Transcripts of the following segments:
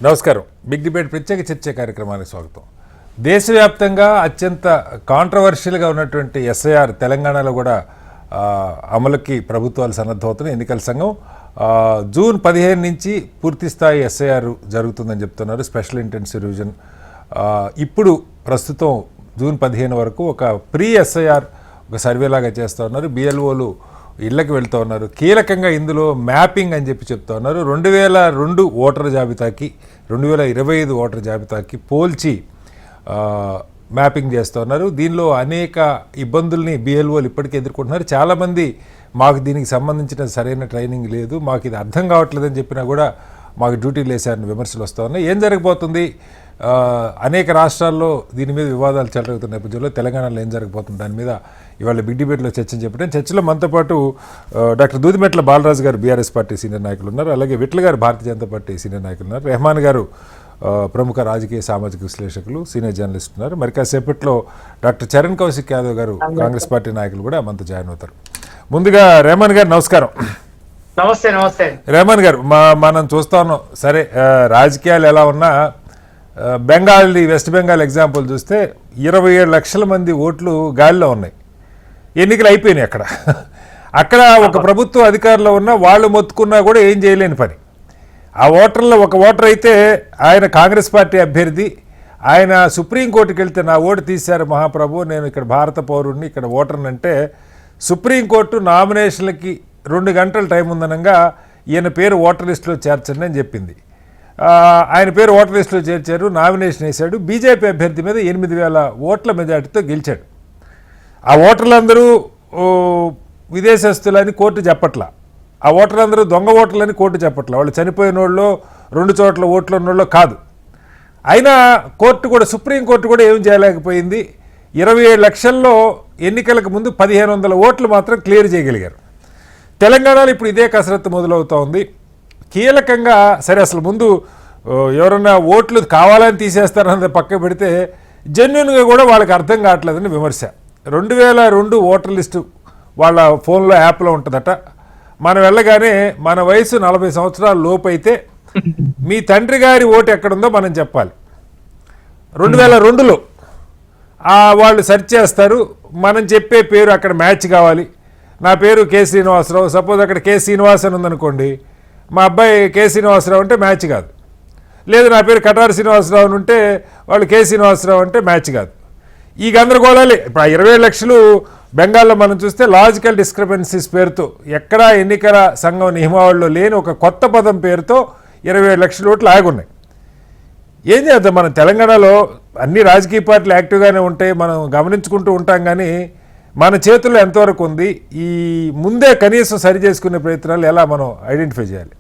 నమస్కారం. Big debate ప్రత్యేక చర్చ కార్యక్రమానికి స్వాగతం. దేశవ్యాప్తంగా అత్యంత కాంట్రవర్షియల్గా ఉన్నటువంటి ఎస్ఐఆర్ తెలంగాణలో కూడా అమలుకి ప్రభుత్వాలు సన్నద్ధమవుతున్నాయి. ఎన్నికల సంఘం జూన్ 15 నుంచి పూర్తిస్థాయి ఎస్ఐఆర్ జరుగుతుందని చెప్తున్నారు. స్పెషల్ ఇంటెన్సివ్ రివిజన్ ఇప్పుడు ప్రస్తుతం జూన్ 15 వరకు ఒక ప్రీ ఎస్ఐఆర్ ఒక సర్వేలాగా చేస్తూ ఉన్నారు. బిఎల్ఓలు ఇళ్లకు వెళ్తూ ఉన్నారు. కీలకంగా ఇందులో మ్యాపింగ్ అని చెప్తూ ఉన్నారు. 2002 ఓటర్ జాబితాకి 2025 ఓటర్ జాబితాకి పోల్చి మ్యాపింగ్ చేస్తూ ఉన్నారు. దీనిలో అనేక ఇబ్బందుల్ని బిఎల్ఓలు ఇప్పటికీ ఎదుర్కొంటున్నారు. చాలామంది మాకు దీనికి సంబంధించిన సరైన ట్రైనింగ్ లేదు, మాకు ఇది అర్థం కావట్లేదని చెప్పినా కూడా మాకు డ్యూటీలు వేసారని విమర్శలు వస్తూ ఉన్నాయి. ఏం జరగబోతుంది? అనేక రాష్ట్రాల్లో దీని మీద వివాదాలు చెలరేగుతున్న నేపథ్యంలో తెలంగాణలో ఏం జరగబోతుంది దాని మీద ఇవాళ బిగ్ డిబేట్లో చెప్పడం. చర్చలో మనతో పాటు డాక్టర్ దూదిమెట్ల బాలరాజు గారు బీఆర్ఎస్ పార్టీ సీనియర్ నాయకులు ఉన్నారు. అలాగే విట్ల గారు భారతీయ జనతా పార్టీ సీనియర్ నాయకులు ఉన్నారు. రెహమాన్ గారు ప్రముఖ రాజకీయ సామాజిక విశ్లేషకులు, సీనియర్ జర్నలిస్ట్ ఉన్నారు. మరి కాసేపట్లో డాక్టర్ చరణ్ కౌశిక్ యాదవ్ గారు కాంగ్రెస్ పార్టీ నాయకులు కూడా మనతో జాయిన్ అవుతారు. ముందుగా రెహమాన్ గారు నమస్కారం. నమస్తే. నమస్తే రెహమాన్ గారు, మనం చూస్తా ఉన్నాం. సరే, రాజకీయాలు ఎలా ఉన్నా వెస్ట్ బెంగాల్ ఎగ్జాంపుల్ చూస్తే 27 లక్షల మంది ఓట్లు గాలిలో ఉన్నాయి. ఎన్నికలు అయిపోయినాయి. అక్కడ ఒక ప్రభుత్వ అధికారంలో ఉన్న వాళ్ళు మొత్తుకున్నా కూడా ఏం చేయలేని పని. ఆ ఓటర్లో ఒక ఓటర్ అయితే ఆయన కాంగ్రెస్ పార్టీ అభ్యర్థి, ఆయన సుప్రీంకోర్టుకి వెళ్తే నా ఓటు తీశారు మహాప్రభు, నేను ఇక్కడ భారత పౌరుడిని, ఇక్కడ ఓటర్ని అంటే సుప్రీంకోర్టు నామినేషన్లకి 2 గంటల టైం ఉందనగా ఈయన పేరు ఓటర్ లిస్టులో చేర్చండి అని చెప్పింది. ఆయన పేరు ఓటర్ లిస్టులో చేర్చారు, నామినేషన్ వేశాడు. బీజేపీ అభ్యర్థి మీద 8,000 ఓట్ల మెజార్టీతో గెలిచాడు. ఆ ఓటర్లందరూ విదేశస్తులని కోర్టు చెప్పట్లా, ఆ ఓటర్లందరూ దొంగ ఓటర్లని కోర్టు చెప్పట్లా, వాళ్ళు చనిపోయిన వాళ్ళు 2 చోట్ల ఓట్లు ఉన్నోళ్ళు కాదు. అయినా కోర్టు కూడా, సుప్రీంకోర్టు కూడా ఏం చేయలేకపోయింది. 27 లక్షల్లో ఎన్నికలకు ముందు 1,500 ఓట్లు మాత్రం క్లియర్ చేయగలిగారు. తెలంగాణలో ఇప్పుడు ఇదే కసరత్తు మొదలవుతూ ఉంది. కీలకంగా సరే, అసలు ముందు ఎవరన్నా ఓట్లు కావాలని తీసేస్తారన్నది పక్క పెడితే జెన్యున్గా కూడా వాళ్ళకి అర్థం కావట్లేదని విమర్శ. 2002 ఓటర్ లిస్టు వాళ్ళ ఫోన్లో యాప్లో ఉంటుందట. మనం వెళ్ళగానే మన వయసు 40 సంవత్సరాల లోపు అయితే మీ తండ్రి గారి ఓటు ఎక్కడుందో మనం చెప్పాలి. 2002లో వాళ్ళు సెర్చ్ చేస్తారు. మనం చెప్పే పేరు అక్కడ మ్యాచ్ కావాలి. నా పేరు కె శ్రీనివాసరావు, సపోజ్ అక్కడ కె శ్రీనివాస్ అని ఉందనుకోండి, మా అబ్బాయి కె శ్రీనివాసరావు అంటే మ్యాచ్ కాదు. లేదు, నా పేరు కటారి శ్రీనివాసరావు అని ఉంటే వాళ్ళు కె శ్రీనివాసరావు అంటే మ్యాచ్ కాదు. ఈ గందరగోళాలే. ఇప్పుడు 27 లక్షలు బెంగాల్లో మనం చూస్తే లాజికల్ డిస్క్రిపెన్సీస్ పేరుతో, ఎక్కడా ఎన్నికల సంఘం నియమావళిలో లేని ఒక కొత్త పదం పేరుతో 27 లక్షల ఓట్లు ఆగున్నాయి. ఏం చేద్దాం? మనం తెలంగాణలో అన్ని రాజకీయ పార్టీలు యాక్టివ్గానే ఉంటాయి, మనం గమనించుకుంటూ ఉంటాం. కానీ మన చేతుల్లో ఎంతవరకు ఉంది? ఈ ముందే కనీసం సరి చేసుకునే ప్రయత్నాలు ఎలా మనం ఐడెంటిఫై చేయాలి?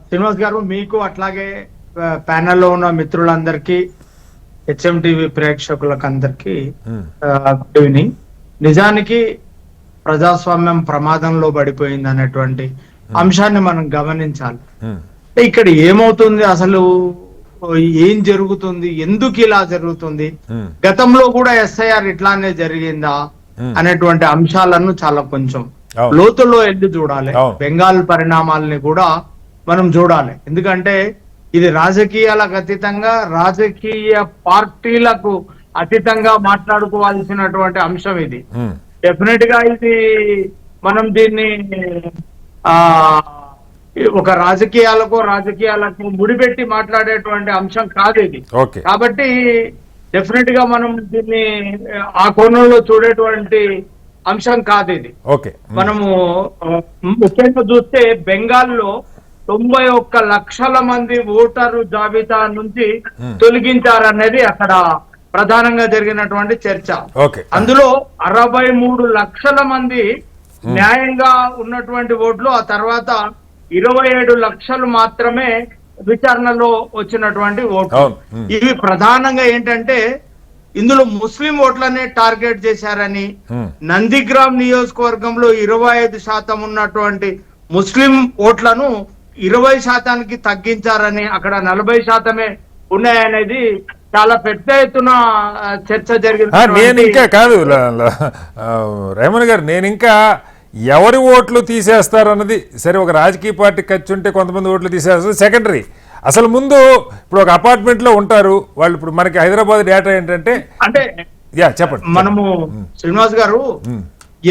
శ్రీనివాస్ గారు, మీకు అట్లాగే ప్యానెల్లో ఉన్న మిత్రులందరికీ, హెచ్ఎంటీవీ ప్రేక్షకులకు అందరికీ గుడ్ ఈవినింగ్. నిజానికి ప్రజాస్వామ్యం ప్రమాదంలో పడిపోయింది అనేటువంటి అంశాన్ని మనం గమనించాలి. ఇక్కడ ఏమవుతుంది, అసలు ఏం జరుగుతుంది, ఎందుకు ఇలా జరుగుతుంది, గతంలో కూడా ఎస్ఐఆర్ ఇట్లానే జరిగిందా అనేటువంటి అంశాలను చాలా కొంచెం లోతుల్లో వెళ్ళి చూడాలి. బెంగాల్ పరిణామాలని కూడా మనం చూడాలి. ఎందుకంటే ఇది రాజకీయాలకు అతీతంగా, రాజకీయ పార్టీలకు అతీతంగా మాట్లాడుకోవాల్సినటువంటి అంశం ఇది. డెఫినెట్ గా ఇది మనం దీన్ని ఒక రాజకీయాలకు ముడిపెట్టి మాట్లాడేటువంటి అంశం కాదు ఇది. కాబట్టి డెఫినెట్ గా మనం దీన్ని ఆ కోణంలో చూడేటువంటి అంశం కాదు ఇది. మనము ముఖ్యంగా చూస్తే బెంగాల్లో 91 లక్షల మంది ఓటరు జాబితా నుంచి తొలగించారనేది అక్కడ ప్రధానంగా జరిగినటువంటి చర్చ. అందులో 63 లక్షల మంది న్యాయంగా ఉన్నటువంటి ఓట్లు, ఆ తర్వాత 27 లక్షలు మాత్రమే విచారణలో వచ్చినటువంటి ఓట్లు. ఇవి ప్రధానంగా ఏంటంటే ఇందులో ముస్లిం ఓట్లనే టార్గెట్ చేశారని, నందిగ్రామ్ నియోజకవర్గంలో 25% ఉన్నటువంటి ముస్లిం ఓట్లను 20% తగ్గించారని, అక్కడ 40% ఉన్నాయనేది చాలా పెద్ద ఎత్తున చర్చ జరిగింది. నేను ఇంకా కాదు రెహమాన్ గారు, నేను ఇంకా ఎవరి ఓట్లు తీసేస్తారు అన్నది సరే, ఒక రాజకీయ పార్టీ ఖర్చు ఉంటే కొంతమంది ఓట్లు తీసేస్తారు, సెకండరీ. అసలు ముందు ఇప్పుడు ఒక అపార్ట్మెంట్లో ఉంటారు వాళ్ళు. ఇప్పుడు మనకి హైదరాబాద్ డేటా ఏంటంటే అంటే చెప్పండి మనము శ్రీనివాస్ గారు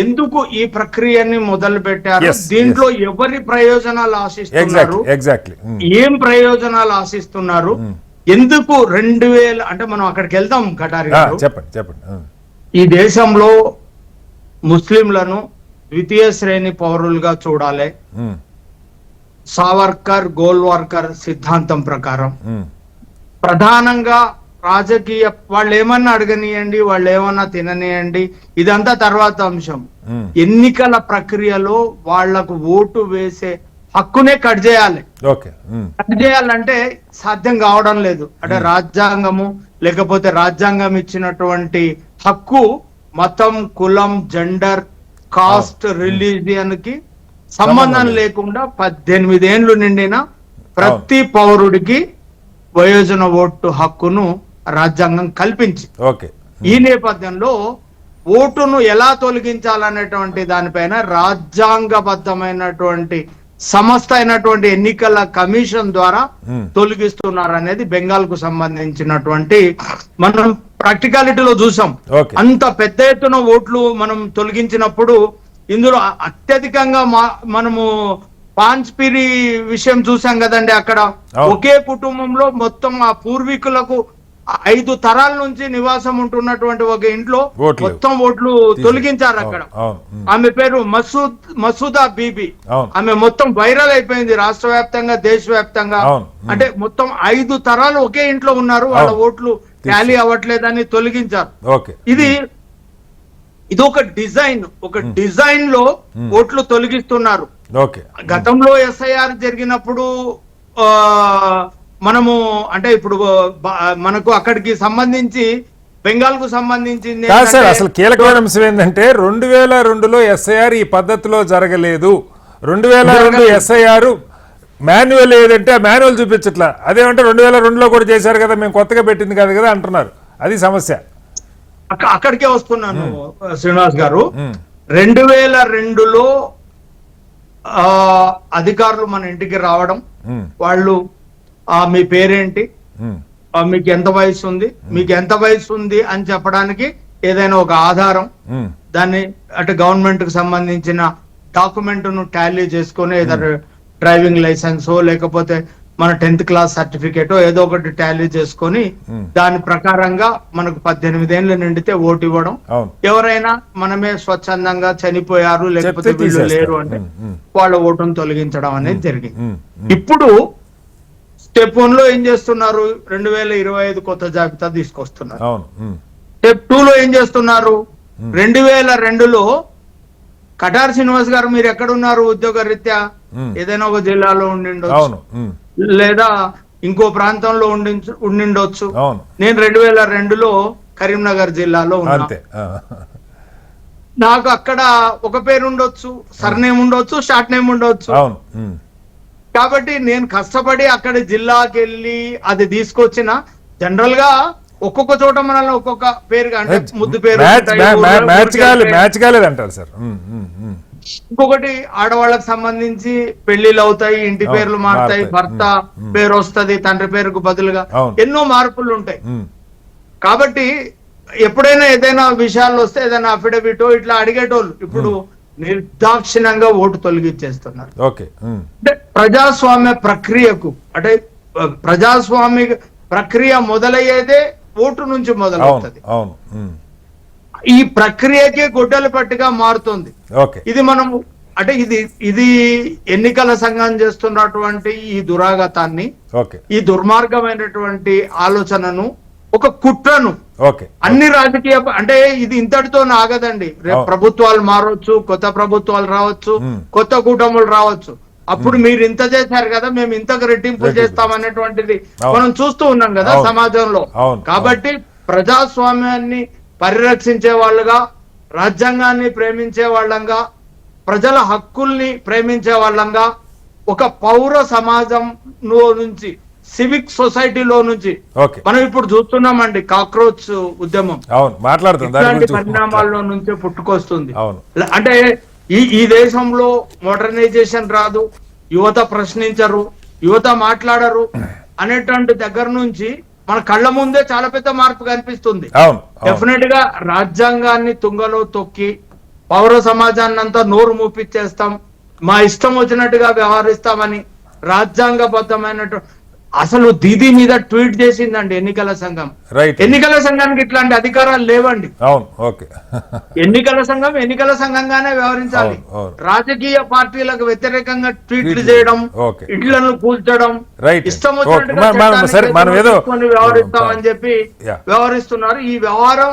ఎందుకు ఈ ప్రక్రియని మొదలు పెట్టారు, దీంట్లో ఎవరి ప్రయోజనాలు ఆశిస్తున్నారు, ఎగ్జాక్ట్లీ ఏం ప్రయోజనాలు ఆశిస్తున్నారు, ఎందుకు 2000 అంటే మనం అక్కడికి వెళ్దాం కటారి గారు. చెప్పండి. ఈ దేశంలో ముస్లింలను ద్వితీయ శ్రేణి పౌరులుగా చూడాలి. సావర్కర్ గోల్వార్కర్ సిద్ధాంతం ప్రకారం ప్రధానంగా రాజకీయ వాళ్ళు ఏమన్నా అడగనియండి, వాళ్ళు ఏమన్నా తిననియండి, ఇదంతా తర్వాత అంశం. ఎన్నికల ప్రక్రియలో వాళ్లకు ఓటు వేసే హక్కునే కట్ చేయాలి. కట్ చేయాలంటే సాధ్యం కావడం లేదు. అంటే రాజ్యాంగము లేకపోతే రాజ్యాంగం ఇచ్చినటువంటి హక్కు మతం, కులం, జెండర్, కాస్ట్, రిలీజియన్ కి సంబంధం లేకుండా 18 ఏండ్లు నిండిన ప్రతి పౌరుడికి వయోజన ఓటు హక్కును రాజ్యాంగం కల్పించి, ఈ నేపథ్యంలో ఓటును ఎలా తొలగించాలనేటువంటి దానిపైన రాజ్యాంగబద్ధమైనటువంటి సంస్థ అయినటువంటి ఎన్నికల కమిషన్ ద్వారా తొలగిస్తున్నారు అనేది బెంగాల్ కు సంబంధించినటువంటి మనం ప్రాక్టికాలిటీలో చూసాం. అంత పెద్ద ఎత్తున ఓట్లు మనం తొలగించినప్పుడు ఇందులో అత్యధికంగా మనము పాన్స్పిరి విషయం చూసాం కదండి. అక్కడ ఒకే కుటుంబంలో మొత్తం ఆ పూర్వీకులకు 5 తరాల నుంచి నివాసం ఉంటున్నటువంటి ఒక ఇంట్లో మొత్తం ఓట్లు తొలగించారు. అక్కడ ఆమె పేరు మసూదా బీబీ. ఆమె మొత్తం వైరల్ అయిపోయింది రాష్ట్ర వ్యాప్తంగా, దేశవ్యాప్తంగా. అంటే మొత్తం 5 తరాలు ఒకే ఇంట్లో ఉన్నారు, వాళ్ళ ఓట్లు టాలీ అవ్వట్లేదని తొలగించారు. ఇది ఒక డిజైన్ లో ఓట్లు తొలగిస్తున్నారు. గతంలో ఎస్ఐఆర్ జరిగినప్పుడు మనము అంటే ఇప్పుడు మనకు అక్కడికి సంబంధించి బెంగాల్ కు సంబంధించింది అసలు కీలకమైన అంశం ఏంటంటే 2002లో ఎస్ఐఆర్ ఈ పద్ధతిలో జరగలేదు. 2002 ఎస్ఐఆర్ మాన్యువల్ ఏదంటే ఆ మాన్యువల్ చూపించట్లా. అదేమంటే 2002లో కూడా చేశారు కదా, మేము కొత్తగా పెట్టింది కాదు కదా అంటున్నారు. అది సమస్య. అక్కడికే వస్తున్నాను శ్రీనివాస్ గారు. 2002లో అధికారులు మన ఇంటికి రావడం, వాళ్ళు మీ పేరేంటి, మీకు ఎంత వయసు ఉంది అని చెప్పడానికి ఏదైనా ఒక ఆధారం, దాన్ని అంటే గవర్నమెంట్ కు సంబంధించిన డాక్యుమెంట్ ను టాలీ చేసుకొని ఏదైనా డ్రైవింగ్ లైసెన్స్ లేకపోతే మన 10th క్లాస్ సర్టిఫికేట్ ఏదో ఒకటి టాలీ చేసుకొని దాని ప్రకారంగా మనకు 18 ఏళ్ళు నిండితే ఓటు ఇవ్వడం. ఎవరైనా మనమే స్వచ్ఛందంగా చనిపోయారు లేకపోతే వీళ్ళు లేరు అంటే వాళ్ళ ఓటును తొలగించడం అనేది జరిగింది. ఇప్పుడు స్టెప్ 1 లో ఏం చేస్తున్నారు, 2025 కొత్త జాబితా తీసుకొస్తున్నారు. స్టెప్ 2 లో ఏం చేస్తున్నారు, 2002లో కటార్ శ్రీనివాస్ గారు మీరు ఎక్కడున్నారు ఉద్యోగ రీత్యా, ఏదైనా ఒక జిల్లాలో ఉండిండొచ్చు లేదా ఇంకో ప్రాంతంలో ఉండిండొచ్చు. నేను 2002లో కరీంనగర్ జిల్లాలో ఉన్నా. నాకు అక్కడ ఒక పేరు ఉండొచ్చు, సర్నేమ్ ఉండొచ్చు, షార్ట్ నేమ్ ఉండొచ్చు. కాబట్టి నేను కష్టపడి అక్కడ జిల్లాకి వెళ్ళి అది తీసుకొచ్చిన జనరల్ గా ఒక్కొక్క చోట మనల్ని ఒక్కొక్క పేరు అంటే ముద్దు పేరు, ఇంకొకటి ఆడవాళ్ళకి సంబంధించి పెళ్లిళ్ళు అవుతాయి, ఇంటి పేర్లు మారుతాయి, భర్త పేరు వస్తుంది తండ్రి పేరుకు బదులుగా, ఎన్నో మార్పులు ఉంటాయి. కాబట్టి ఎప్పుడైనా ఏదైనా విషయాలు వస్తే ఏదైనా అఫిడవిటో ఇట్లా అడిగేటోళ్ళు ఇప్పుడు నిర్దాక్షిణ్యంగా ఓటు తొలగించేస్తున్నారు. అంటే ప్రజాస్వామ్య ప్రక్రియకు అంటే ప్రజాస్వామ్య ప్రక్రియ మొదలయ్యేదే ఓటు నుంచి మొదలవుతుంది. ఈ ప్రక్రియకే గొడ్డలి పట్టిగా మారుతుంది. ఇది మనం అంటే ఇది ఎన్నికల సంఘం చేస్తున్నటువంటి ఈ దురాగతాన్ని, ఈ దుర్మార్గమైనటువంటి ఆలోచనను, ఒక కుట్రను అన్ని రాజకీయ అంటే ఇది ఇంతటితో ఆగదండి. రేపు ప్రభుత్వాలు మారవచ్చు, కొత్త ప్రభుత్వాలు రావచ్చు, కొత్త కూటములు రావచ్చు. అప్పుడు మీరు ఇంత చేశారు కదా, మేము ఇంతకు రెట్టింపు చేస్తామనేటువంటిది మనం చూస్తూ ఉన్నాం కదా సమాజంలో. కాబట్టి ప్రజాస్వామ్యాన్ని పరిరక్షించే వాళ్ళుగా, రాజ్యాంగాన్ని ప్రేమించే వాళ్ళంగా, ప్రజల హక్కుల్ని ప్రేమించే వాళ్ళంగా, ఒక పౌర సమాజంలో నుంచి, సివిక్ సొసైటీలో నుంచి మనం ఇప్పుడు చూస్తున్నామండి కాక్రోచ్ ఉద్యమం ఇలాంటి పరిణామాల్లో నుంచే పుట్టుకొస్తుంది. అంటే ఈ దేశంలో మోడర్నైజేషన్ రాదు, యువత ప్రశ్నించరు, యువత మాట్లాడరు అనేటువంటి దగ్గర నుంచి మన కళ్ళ ముందే చాలా పెద్ద మార్పు కనిపిస్తుంది. డెఫినెట్ గా రాజ్యాంగాన్ని తుంగలో తొక్కి పౌర సమాజాన్ని అంతా నోరు మూపిచ్చేస్తాం, మా ఇష్టం వచ్చినట్టుగా వ్యవహరిస్తామని రాజ్యాంగబద్ధమైన అసలు దీది మీద ట్వీట్ చేసిందండి ఎన్నికల సంఘం. ఎన్నికల సంఘానికి ఇట్లాంటి అధికారాలు లేవండి. ఎన్నికల సంఘం ఎన్నికల సంఘంగానే వ్యవహరించాలి. రాజకీయ పార్టీలకు వ్యతిరేకంగా ట్వీట్లు చేయడం, ఇళ్లను కూల్చడం, ఇష్టం వచ్చినట్టుగా వ్యవహరిస్తామని చెప్పి వ్యవహరిస్తున్నారు. ఈ వ్యవహారం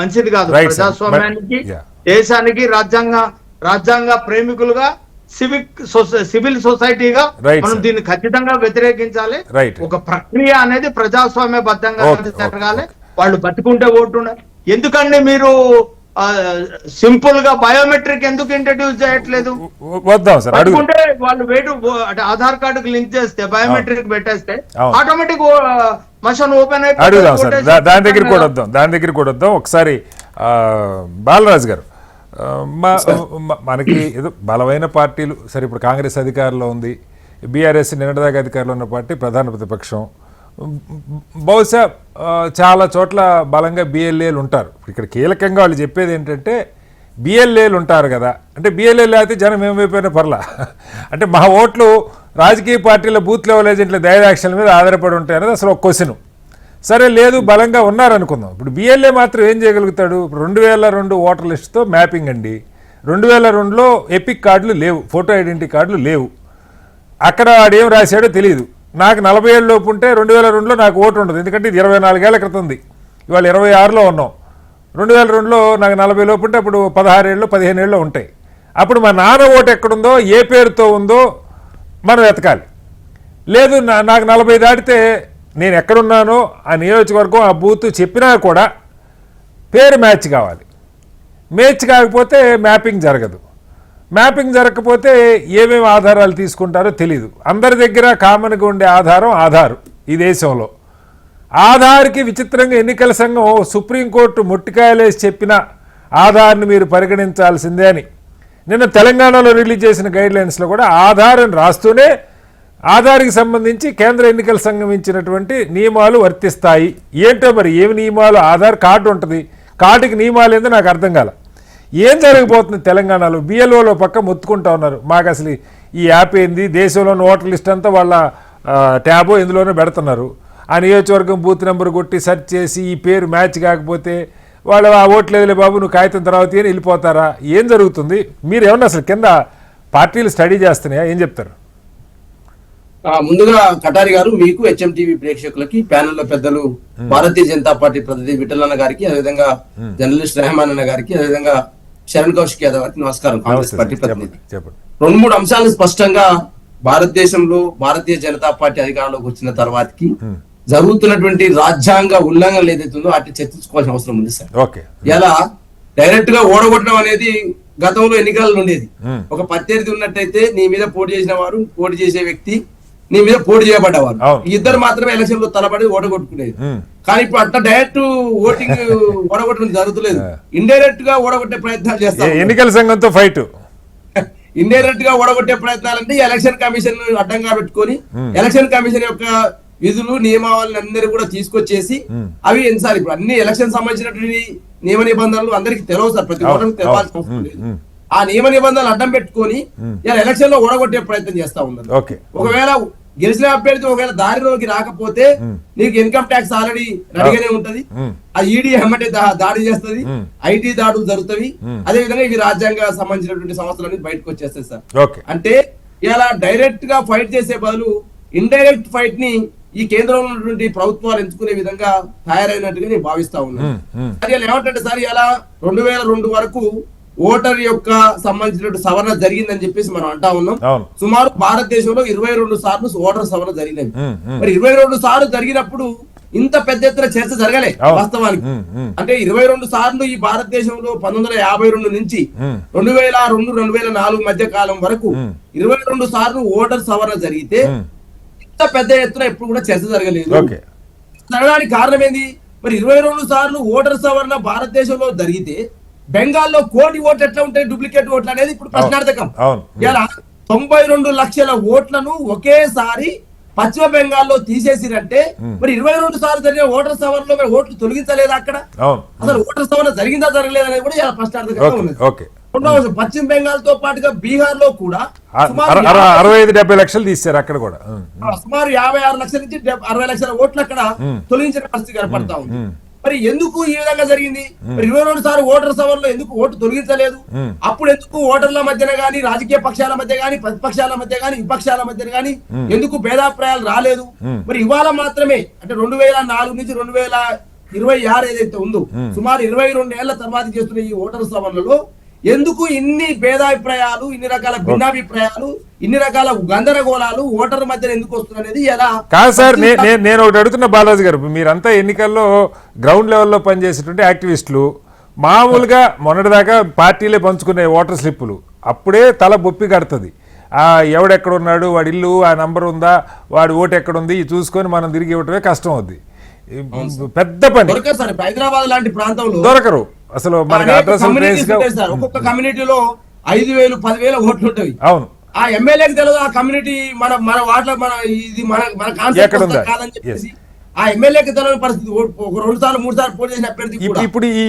మంచిది కాదు ప్రజాస్వామ్యానికి, దేశానికి. రాజ్యాంగ ప్రేమికులుగా సివిల్ సొసైటీగా మనం దీన్ని ఖచ్చితంగా వ్యతిరేకించాలి. ఒక ప్రక్రియ అనేది ప్రజాస్వామ్యబద్ధంగా జరగాలి. వాళ్ళు బతుకుంటే ఓటు ఉండాలి. ఎందుకండి మీరు సింపుల్ గా బయోమెట్రిక్ ఎందుకు ఇంట్రడ్యూస్ చేయట్లేదు? బతుకుంటే వాళ్ళు అంటే ఆధార్ కార్డుకి లింక్ చేస్తే బయోమెట్రిక్ పెట్టేస్తే ఆటోమేటిక్ మషన్ ఓపెన్ అయిపోతుంది. దాని దగ్గర కూడా వద్దాం ఒకసారి. బాలరాజు గారు, మనకి ఏదో బలమైన పార్టీలు సరే, ఇప్పుడు కాంగ్రెస్ అధికారంలో ఉంది, బీఆర్ఎస్ నిన్నటిదాకా అధికారంలో ఉన్న పార్టీ ప్రధాన ప్రతిపక్షం, బహుశా చాలా చోట్ల బలంగా బిఎల్ఏలు ఉంటారు. ఇక్కడ కీలకంగా వాళ్ళు చెప్పేది ఏంటంటే బిఎల్ఏలు ఉంటారు కదా, అంటే బిఎల్ఏలు అయితే జనం ఏమైపోయినా పర్లా, అంటే మా ఓట్లు రాజకీయ పార్టీల బూత్ లెవెల్ ఏజెంట్ల దయాదాక్షల మీద ఆధారపడి ఉంటాయి అనేది అసలు ఒక క్వశ్చన్. సరే, లేదు బలంగా ఉన్నారనుకుందాం. ఇప్పుడు బిఎల్ఏ మాత్రం ఏం చేయగలుగుతాడు? ఇప్పుడు 2002 ఓటర్ లిస్టుతో మ్యాపింగ్ అండి. 2002లో ఎపిక్ కార్డులు లేవు, ఫోటో ఐడెంటిటీ కార్డులు లేవు. అక్కడ వాడు ఏం రాశాడో తెలియదు. నాకు 40 ఏళ్ళ లోపు ఉంటే 2002లో నాకు ఓటు ఉండదు, ఎందుకంటే ఇది 24 ఏళ్ల క్రితంది. ఇవాళ 26లో ఉన్నాం. 2002లో నాకు 40 లోపు ఉంటే అప్పుడు 16 ఏళ్ళు 15 ఏళ్ళు ఉంటాయి. అప్పుడు మా నాన్న ఓటు ఎక్కడుందో, ఏ పేరుతో ఉందో మనం వెతకాలి. లేదు నాకు 40 దాటితే నేను ఎక్కడున్నానో ఆ నియోజకవర్గం ఆ బూత్ చెప్పినా కూడా పేరు మ్యాచ్ కావాలి. మ్యాచ్ కాకపోతే మ్యాపింగ్ జరగదు. మ్యాపింగ్ జరగకపోతే ఏమేమి ఆధారాలు తీసుకుంటారో తెలీదు. అందరి దగ్గర కామన్గా ఉండే ఆధారు ఈ దేశంలో. ఆధార్కి విచిత్రంగా ఎన్నికల సంఘం సుప్రీంకోర్టు ముట్టికాయలేసి చెప్పిన ఆధార్ని మీరు పరిగణించాల్సిందే అని నిన్న తెలంగాణలో రిలీజ్ చేసిన గైడ్లైన్స్లో కూడా ఆధార్ అని రాస్తూనే ఆధార్కి సంబంధించి కేంద్ర ఎన్నికల సంఘం ఇచ్చినటువంటి నియమాలు వర్తిస్తాయి. ఏంటో మరి ఏమి నియమాలు? ఆధార్ కార్డు ఉంటుంది, కార్డుకి నియమాలు ఏందో నాకు అర్థం కాల. ఏం జరగబోతుంది తెలంగాణలో? బిఎల్ఓలో పక్క మొత్తుకుంటా ఉన్నారు, మాకు అసలు ఈ యాప్ ఏంది, దేశంలోని ఓటర్ లిస్ట్ అంతా వాళ్ళ ట్యాబో ఎందులోనో పెడుతున్నారు. ఆ నియోజకవర్గం బూత్ నెంబర్ కొట్టి సెర్చ్ చేసి ఈ పేరు మ్యాచ్ కాకపోతే వాళ్ళు ఆ ఓట్లేదులే బాబు నువ్వు కాగితం తర్వాత అని వెళ్ళిపోతారా? ఏం జరుగుతుంది? మీరు ఏమన్నా అసలు కింద పార్టీలు స్టడీ చేస్తున్నాయా? ఏం చెప్తారు? ముందుగా కటారి గారు, మీకు హెచ్ఎంటీవీ ప్రేక్షకులకి, ప్యానెల్లో పెద్దలు భారతీయ జనతా పార్టీ ప్రతినిధి విఠలన్న గారికి, అదేవిధంగా జర్నలిస్ట్ రెహమాన్ అన్న గారికి, అదేవిధంగా శరణ్ కౌశిక్ యాదవ్ గారికి నమస్కారం. కాంగ్రెస్ పార్టీ ప్రతినిధి 2-3 అంశాలను స్పష్టంగా భారతదేశంలో భారతీయ జనతా పార్టీ అధికారంలోకి వచ్చిన తర్వాతకి జరుగుతున్నటువంటి రాజ్యాంగ ఉల్లంఘనలు ఏదైతుందో వాటిని చర్చించుకోవాల్సిన అవసరం ఉంది సార్. ఇలా డైరెక్ట్ గా ఓడగొట్టడం అనేది గతంలో ఎన్నికలలో ఉండేది. ఒక ప్రత్యర్థి ఉన్నట్టయితే నీ మీద పోటీ చేసిన వారు, పోటీ చేసే వ్యక్తి నీ మీద పోటీ చేయబడ్డవారు, ఇద్దరు మాత్రమే ఎలక్షన్ లో తలబడి ఓడగొట్టుకునేది. కానీ ఇప్పుడు అట్లా డైరెక్ట్ ఓటింగ్ ఓడగొట్టడం జరుగుతులేదు. ఇండైరెక్ట్ గా ఓడగొట్టే ప్రయత్నాలు చేస్తారు. ఎన్నికల సంఘంతో ఫైట్ ఇండైరెక్ట్ గా ఓడగొట్టే ప్రయత్నాలంటే ఎలక్షన్ కమిషన్ అడ్డంగా పెట్టుకొని ఎలక్షన్ కమిషన్ యొక్క విధులు నియమావళిని అందరూ కూడా తీసుకొచ్చేసి అవి సార్ ఇప్పుడు అన్ని ఎలక్షన్ సంబంధించినటువంటి నియమ నిబంధనలు అందరికి తెలవు సార్, ప్రతి ఓటర్కి తెలవాల్సిన అవసరం లేదు. ఆ నియమ నిబంధనలు అడ్డం పెట్టుకొని ఇలా ఎలక్షన్ లో ఓడగొట్టే ప్రయత్నం చేస్తా ఉన్నారు. ఒకవేళ గెలిచిన అభ్యర్థి ఒకవేళ దారిలోకి రాకపోతే నీకు ఇన్కమ్ ట్యాక్స్ ఆల్రెడీ రెడీగానే ఉంటది, ఆ ఈడీ ఎమ్మటే దాడి చేస్తుంది, ఐటీ దాడులు జరుగుతాయి. అదే విధంగా ఇవి రాజ్యాంగ సంబంధించినటువంటి సమస్యలన్నీ బయటకు వచ్చేస్తాయి సార్. అంటే ఇలా డైరెక్ట్ గా ఫైట్ చేసే బదులు ఇండైరెక్ట్ ఫైట్ ని ఈ కేంద్రంలో ఉన్నటువంటి ప్రభుత్వాలు ఎంచుకునే విధంగా తయారైనట్టుగా నేను భావిస్తా ఉన్నాను. అది ఏమంటే సార్, ఇలా 2002 వరకు ఓటర్ యొక్క సంబంధించినటువంటి సవరణ జరిగిందని చెప్పేసి మనం అంటా ఉన్నాం. సుమారు భారతదేశంలో 22 సార్లు ఓటర్ సవరణ జరిగినవి. మరి 22 సార్లు జరిగినప్పుడు ఇంత పెద్ద ఎత్తున చర్చ జరగలే వాస్తవానికి. అంటే 22 సార్లు ఈ భారతదేశంలో 1952 నుంచి 2002-2004 మధ్య కాలం వరకు 22 సార్లు ఓటర్ సవరణ జరిగితే ఇంత పెద్ద ఎత్తున ఎప్పుడు కూడా చర్చ జరగలేదు. జరగడానికి కారణం ఏంది? మరి 22 సార్లు ఓటర్ సవరణ భారతదేశంలో జరిగితే బెంగాల్లో కోటి ఓట్లు ఎట్లా ఉంటాయి డూప్లికేట్ ఓట్లు అనేది ఇప్పుడు ప్రశ్నార్థకం. అవును. ఇలా 92 లక్షల ఓట్లను ఒకేసారి పశ్చిమ బెంగాల్లో తీసేసిరంటే మరి 22 సార్లు జరిగిన ఓటర్ సవరణలో మరి ఓట్లు తొలగించలేదా అక్కడ? అవును. అసలు ఓటర్ సవరణ జరిగిందా జరగలేదా అనేది కూడా ఇలా ప్రశ్నార్థకంగా ఉన్నది. ఓకే. రెండవ అంశం, పశ్చిమ బెంగాల్ తో పాటుగా బీహార్ లో కూడా 65-70 లక్షలు తీశారు అక్కడ కూడా. సుమారు 56 లక్షల నుంచి 60 లక్షల ఓట్లు అక్కడ తొలగించిన పరిస్థితి కనపడతా ఉంది. మరి ఎందుకు ఈ విధంగా జరిగింది? మరి 22 సార్లు ఓటర్ సవరణలో ఎందుకు ఓటు తొలగించలేదు? అప్పుడు ఎందుకు ఓటర్ల మధ్యన గానీ, రాజకీయ పక్షాల మధ్య గానీ, ప్రతిపక్షాల మధ్య గానీ, విపక్షాల మధ్య గానీ ఎందుకు భేదాభిప్రాయాలు రాలేదు? మరి ఇవాళ మాత్రమే అంటే 2004 నుంచి 2026 ఏదైతే ఉందో సుమారు 22 ఏళ్ల తర్వాత చేస్తున్న ఈ ఓటర్ సవరణలో ఎందుకు ఇన్ని భేదాభిప్రాయాలు, ఇన్ని రకాల భిన్నాభిప్రాయాలు, ఇన్ని రకాల గందరగోళాలు ఓటర్ మధ్య ఎందుకు వస్తున్నది ఎలా? కాదు సార్, నేను ఒకటి అడుగుతున్న బాలాజీ గారు, మీరంతా ఎన్నికల్లో గ్రౌండ్ లెవెల్లో పనిచేసేటువంటి యాక్టివిస్టులు, మామూలుగా మొన్నటిదాకా పార్టీలే పంచుకునే ఓటర్ స్లిప్పులు అప్పుడే తల బొప్పి కడుతుంది. ఎవడెక్కడ ఉన్నాడు, వాడి ఇల్లు, ఆ నంబర్ ఉందా, వాడి ఓటు ఎక్కడుంది చూసుకొని మనం తిరిగి ఇవ్వటమే కష్టం అవుద్ది. పెద్ద పని. హైదరాబాద్ లాంటి ప్రాంతంలో దొరకరు అసలు. మనకి ఒక్కొక్క కమ్యూనిటీలో 5,000, 10,000 ఓట్లు ఉంటాయి. అవును. ఆ ఎమ్మెల్యేకి తెలియదు ఆ కమ్యూనిటీ మన వాటిలో ఇది మన కాన్సెప్ట్ కాదని చెప్పేసి ఆ ఎమ్మెల్యేకి తెలియని పరిస్థితి. 2 సార్లు 3 సార్లు పోటీ చేసిన అభ్యర్థి ఇప్పుడు ఈ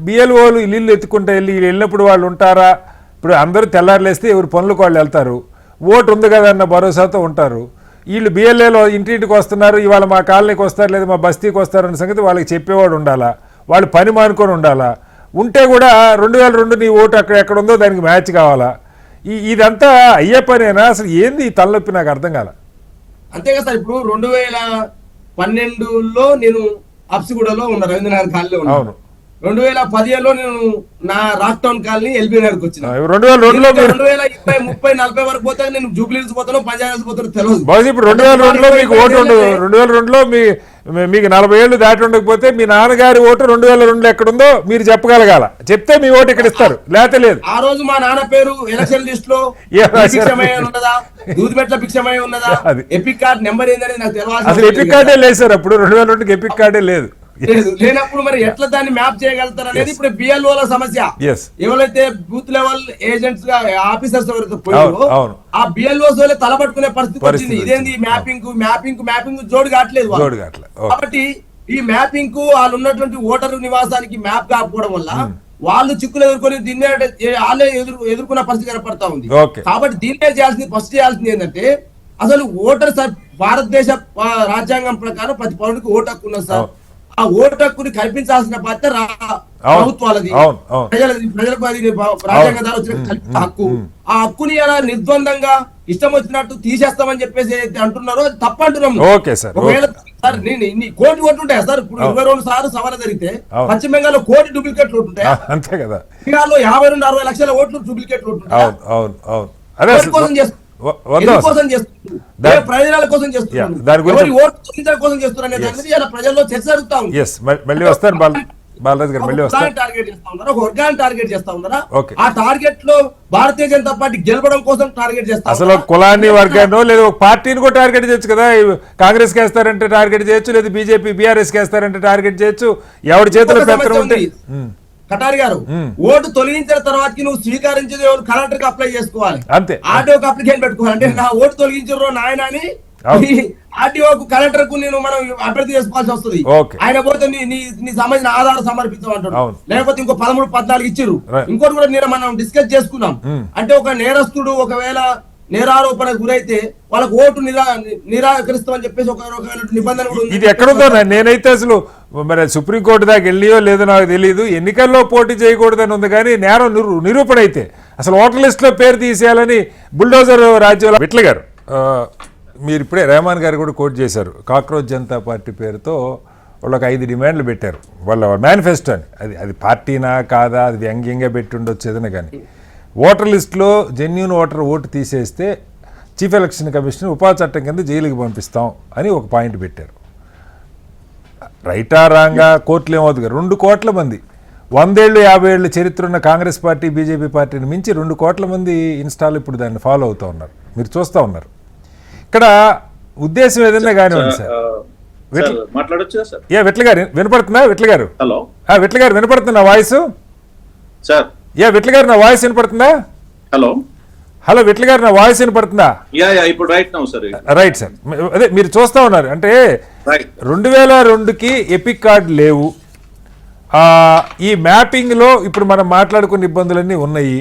బిఎల్ఓలు ఇల్లు ఎత్తుకుంటే వెళ్ళినప్పుడు వాళ్ళు ఉంటారా? ఇప్పుడు అందరూ తెల్లారులేస్తే ఎవరు పనులకు వాళ్ళు వెళ్తారు, ఓటు ఉంది కదా అన్న భరోసాతో ఉంటారు. వీళ్ళు బిఎల్ఏలో ఇంటింటికి వస్తున్నారు, ఇవాళ మా కాలనీకి వస్తారు లేదా మా బస్తీకి వస్తారు అన్న సంగతి వాళ్ళకి చెప్పేవాడు ఉండాలా, వాళ్ళు పని మానుకొని ఉండాలా. ఉంటే కూడా 2002 నీ ఓటు ఎక్కడ ఉందో దానికి మ్యాచ్ కావాలా. ఇదంతా అయ్యే పనేనా? అసలు ఏంది ఈ తలనొప్పి నాకు అర్థం కాల. అంతేగా సార్, ఇప్పుడు 2012లో నేను అప్సిగూడలో ఉన్నా, రవీంద్రనగర్ కాలనీలో ఉన్నా. 2017లో నేను నా రాక్ టౌన్ కాలనీ ఎల్బీ నగర్కి వచ్చిన. 2002లో 2020, 30, 40 వరకు పోతే నేను జూబ్లీహిల్స్ పోతాను, పంజాబ్ పోతాను తెలియదు. ఇప్పుడు 2002లో మీకు ఓటు ఉండదు. 2002లో మీకు 40 ఏళ్ళు దాటి ఉండకపోతే మీ నాన్నగారి ఓటు 2002లో ఎక్కడుందో మీరు చెప్పగలగాల. చెప్తే మీ ఓటు ఇక్కడ ఇస్తారు, లేకపోతే లేదు. ఆ రోజు మా నాన్న పేరు ఎలక్షన్ లిస్ట్ లో ఉన్నదా, దూదిమెట్ల భిక్షమై ఉన్నదా, ఎపిక్ కార్డ్ నెంబర్ ఏందనేది నాకు తెలియదు. అసలు ఎపిక్ కార్డే లేదు సార్ అప్పుడు. 2002కి ఎపిక్ కార్డే లేదు. లేనప్పుడు మరి ఎట్లా దాన్ని మ్యాప్ చేయగలుగుతారు అనేది ఇప్పుడు బిఎల్ఓల సమస్య. ఎవరైతే బూత్ లెవెల్ ఏజెంట్స్ గా ఆఫీసర్స్ ఎవరైతే పోయారో ఆ బిఎల్ఓస్ వల్లే తలపట్టుకునే పరిస్థితి వచ్చింది. ఇదేంది మ్యాపింగ్ జోడు కావట్లేదు. కాబట్టి ఈ మ్యాపింగ్ కు వాళ్ళు ఉన్నటువంటి ఓటర్ నివాసానికి మ్యాప్ కాకపోవడం వల్ల వాళ్ళు చిక్కులు ఎదుర్కొని దీన్నే వాళ్ళే ఎదుర్కొన్న పరిస్థితి కనపడతా ఉంది. కాబట్టి దీన్నే ఫస్ట్ చేయాల్సింది ఏంటంటే అసలు ఓటర్ భారతదేశ రాజ్యాంగం ప్రకారం ప్రతి పౌరుడికి ఓటు హక్కు ఉన్నది సార్. ఆ ఓటు హక్కుని కల్పించాల్సిన బాధ్యత ప్రభుత్వాలది, ప్రజలకు రాజ్యాంగం ద్వారా వచ్చిన కల్పిత హక్కు. ఆ హక్కుని అలా నిర్ద్వందంగా ఇష్టం వచ్చినట్టు తీసేస్తామని చెప్పేసి అంటున్నారో అది తప్పు అంటున్నాము. ఒకవేళ సార్ కోటి ఓట్లు ఉంటాయా సార్? ఇప్పుడు 22 సార్లు సవరణ జరిగితే పశ్చిమ బెంగాల్లో కోటి డూప్లికేట్ ఓట్లు ఉంటాయా? అంతే కదా. బీహార్లో 52-60 లక్షల ఓట్లు డూప్లికేట్ ఓట్లు ఉంటాయా? కోసం చేస్తారు, ప్రయోజనాల కోసం చేస్తున్నారు, కోసం చేస్తున్నారు అనేది ఇలా ప్రజల్లో చర్చ జరుగుతా ఉంది. మళ్ళీ వస్తారు బాలరాజు గారు, మళ్ళీ వస్తారు. టార్గెట్ చేస్తా ఉన్నారా? ఒక వర్గాన్ని టార్గెట్ చేస్తా ఉన్నారా? ఆ టార్గెట్ లో భారతీయ జనతా పార్టీ గెలవడం కోసం టార్గెట్ చేస్తా. అసలు కులాన్ని వర్గాన్ని లేదా ఒక పార్టీని కూడా టార్గెట్ చేయొచ్చు కదా. కాంగ్రెస్ కి వేస్తారంటే టార్గెట్ చేయొచ్చు, లేదా బీజేపీ బీఆర్ఎస్ కి వేస్తారంటే టార్గెట్ చేయొచ్చు. ఎవరి చేతిలో పెత్తనం ఉంటే. కటారి గారు, ఓటు తొలగించిన తర్వాత నువ్వు స్వీకరించేది ఎవరు? కలెక్టర్ కి అప్లై చేసుకోవాలి, అంతే. ఆర్టీఓకి అప్లికేషన్ పెట్టుకోవాలి. అంటే నా ఓటు తొలగించారు నాయన అని ఆర్టీఓకు కలెక్టర్ కు నేను మనం అభ్యర్థి చేసుకోవాల్సి వస్తుంది. ఆయన పోతే నీ సంబంధించిన ఆధారం సమర్పించమంటాడు, లేకపోతే ఇంకో 13-14 ఇచ్చిర్రు. ఇంకోటి కూడా నేను మనం డిస్కస్ చేసుకున్నాం. అంటే ఒక నేరస్తుడు ఒకవేళ నేరారోపణకు గురైతే వాళ్ళకు ఓటు నిరాకరిస్తామని చెప్పేసి ఒక నిబంధన కూడా ఉంది. ఇది ఎక్కడుందో నేనైతే అసలు మరి సుప్రీంకోర్టు దాకా వెళ్ళియో లేదో నాకు తెలియదు. ఎన్నికల్లో పోటీ చేయకూడదని ఉంది, కానీ నేరం నిరూపణ అయితే అసలు ఓటర్ లిస్ట్ లో పేరు తీసేయాలని బుల్డోజర్ రాజ్యంలో. విట్ల గారు, మీరు ఇప్పుడే రెహమాన్ గారు కూడా కోట్ చేశారు. కాక్రోచ్ జనతా పార్టీ పేరుతో వాళ్ళకి 5 డిమాండ్లు పెట్టారు వాళ్ళ మేనిఫెస్టో అని. అది పార్టీనా కాదా, అది వ్యంగ్యంగా పెట్టి ఉండొచ్చు ఏదైనా, కానీ ఓటర్ లిస్టులో జెన్యూన్ ఓటు తీసేస్తే చీఫ్ ఎలక్షన్ కమిషన్ ఉపా చట్టం కింద జైలుకి పంపిస్తాం అని ఒక పాయింట్ పెట్టారు. రైటా రాంగా కోర్టులు ఏమవుతుంది? 2 కోట్ల మంది 100 ఏళ్ళు 50 ఏళ్ళు చరిత్ర ఉన్న కాంగ్రెస్ పార్టీ బీజేపీ పార్టీని మించి 2 కోట్ల మంది ఇన్స్టాల్ ఇప్పుడు దాన్ని ఫాలో అవుతూ ఉన్నారు. మీరు చూస్తూ ఉన్నారు. ఇక్కడ ఉద్దేశం ఏదైనా కానివ్వండి సార్. మాట్లాడొచ్చు సార్? విట్ల గారు వినపడుతుందా? విట్ల గారు, హలో, విట్ల గారు వినపడుతున్నా వాయిస్? సార్ విట్ల గారు నా వాయిస్ వినపడుతుందా? హలో హలో విట్ల గారు నా వాయిస్ వినపడుతుందా? ఇప్పుడు right now sir. Right sir. అదే మీరు చూస్తా ఉన్నారు అంటే 2002కి ఎపిక్ కార్డు లేవు. ఈ మ్యాపింగ్లో ఇప్పుడు మనం మాట్లాడుకున్న ఇబ్బందులన్నీ ఉన్నాయి.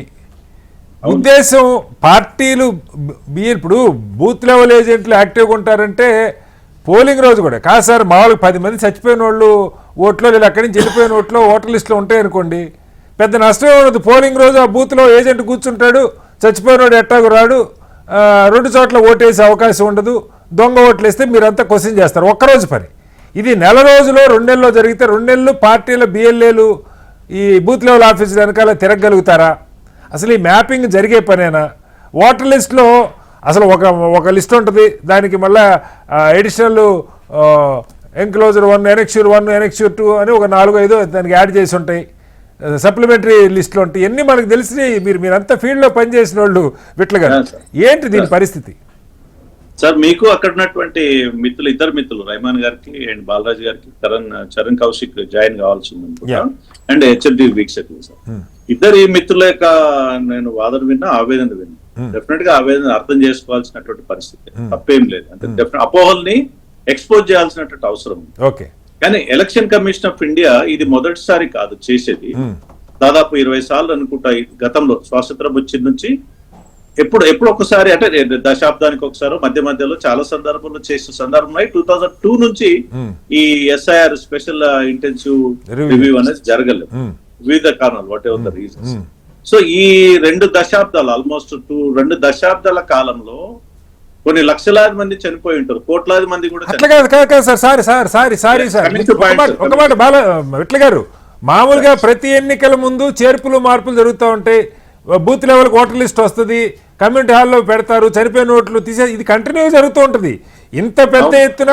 ఉద్దేశం పార్టీలు ఇప్పుడు బూత్ లెవెల్ ఏజెంట్లు యాక్టివ్గా ఉంటారంటే పోలింగ్ రోజు కూడా కాదు సార్. మామూలుగా 10 మంది చచ్చిపోయిన వాళ్ళు ఓట్లో లేదా అక్కడి నుంచి వెళ్ళిపోయిన ఓట్లో ఓటర్ లిస్టులో ఉంటాయనుకోండి, పెద్ద నష్టమే ఉండదు. పోలింగ్ రోజు ఆ బూత్లో ఏజెంట్ కూర్చుంటాడు, చచ్చిపోయినోడు ఎట్టాగు రాడు, 2 చోట్ల ఓటేసే అవకాశం ఉండదు. దొంగ ఓట్లు వేస్తే మీరంతా క్వశ్చన్ చేస్తారు. ఒక్కరోజు పని. ఇది నెల రోజులో 2 నెలల్లో జరిగితే 2 నెలలు పార్టీల బిఎల్ఏలు ఈ బూత్ లెవెల్ ఆఫీసులు వెనకాల తిరగలుగుతారా? అసలు ఈ మ్యాపింగ్ జరిగే పనేనా? ఓటర్ లిస్టులో అసలు ఒక లిస్ట్ ఉంటుంది, దానికి మళ్ళీ ఎడిషనల్ ఎన్క్లోజర్ 1, ఎనెక్ష్యూర్ 1, ఎనెక్ష్యూర్ 2 అని ఒక 4-5 దానికి యాడ్ చేసి ఉంటాయి. సప్లిమెంటరీ లిస్టులు ఉంటాయి. ఇవన్నీ మనకు తెలిసి మీరంతా ఫీల్డ్లో పనిచేసిన వాళ్ళు విట్ల గారు, ఏంటి దీని పరిస్థితి? సార్ మీకు అక్కడ ఉన్నటువంటి ఇద్దరు మిత్రులు రైమాన్ గారికి అండ్ బాలరాజ్ గారికి చరణ్ కౌశిక్ జాయిన్ కావాల్సి ఉంది అండ్ హెచ్ఎల్టీ వీక్షకులు సార్. ఇద్దరు ఈ మిత్రుల యొక్క నేను వాదన విన్నా, ఆవేదన విన్నా. డెఫినెట్ గా ఆవేదన అర్థం చేసుకోవాల్సినటువంటి పరిస్థితి, తప్పేం లేదు. అంటే డెఫినెట్ అపోహల్ని ఎక్స్పోజ్ చేయాల్సినటువంటి అవసరం ఉంది. ఓకే, కానీ ఎలక్షన్ కమిషన్ ఆఫ్ ఇండియా ఇది మొదటిసారి కాదు చేసేది. దాదాపు 20 సార్లు అనుకుంటా గతంలో స్వాతంత్రం వచ్చిన నుంచి ఎప్పుడు ఒకసారి అంటే దశాబ్దానికి ఒకసారి మధ్య మధ్యలో చాలా సందర్భంలో చేసిన సందర్భం 2002 నుంచి ఈ ఎస్ఐఆర్ స్పెషల్ ఇంటెన్సివ్ రివ్యూ అనేది జరగలేదు వివిధ కారణాలు, what ever the reasons. So ఈ 2 దశాబ్దాలు ఆల్మోస్ట్ 2 దశాబ్దాల కాలంలో కొన్ని లక్షలాది మంది చనిపోయి ఉంటారు, కోట్లాది మంది కూడా. ఒక మాట బాల విట్ల గారు, మామూలుగా ప్రతి ఎన్నికల ముందు చేర్పులు మార్పులు జరుగుతూ ఉంటాయి. బూత్ లెవెల్ ఓటర్ లిస్ట్ వస్తుంది, కమ్యూనిటీ హాల్లో పెడతారు, చనిపోయిన ఓట్లు తీసే, ఇది కంటిన్యూ జరుగుతూ ఉంటుంది. ఇంత పెద్ద ఎత్తున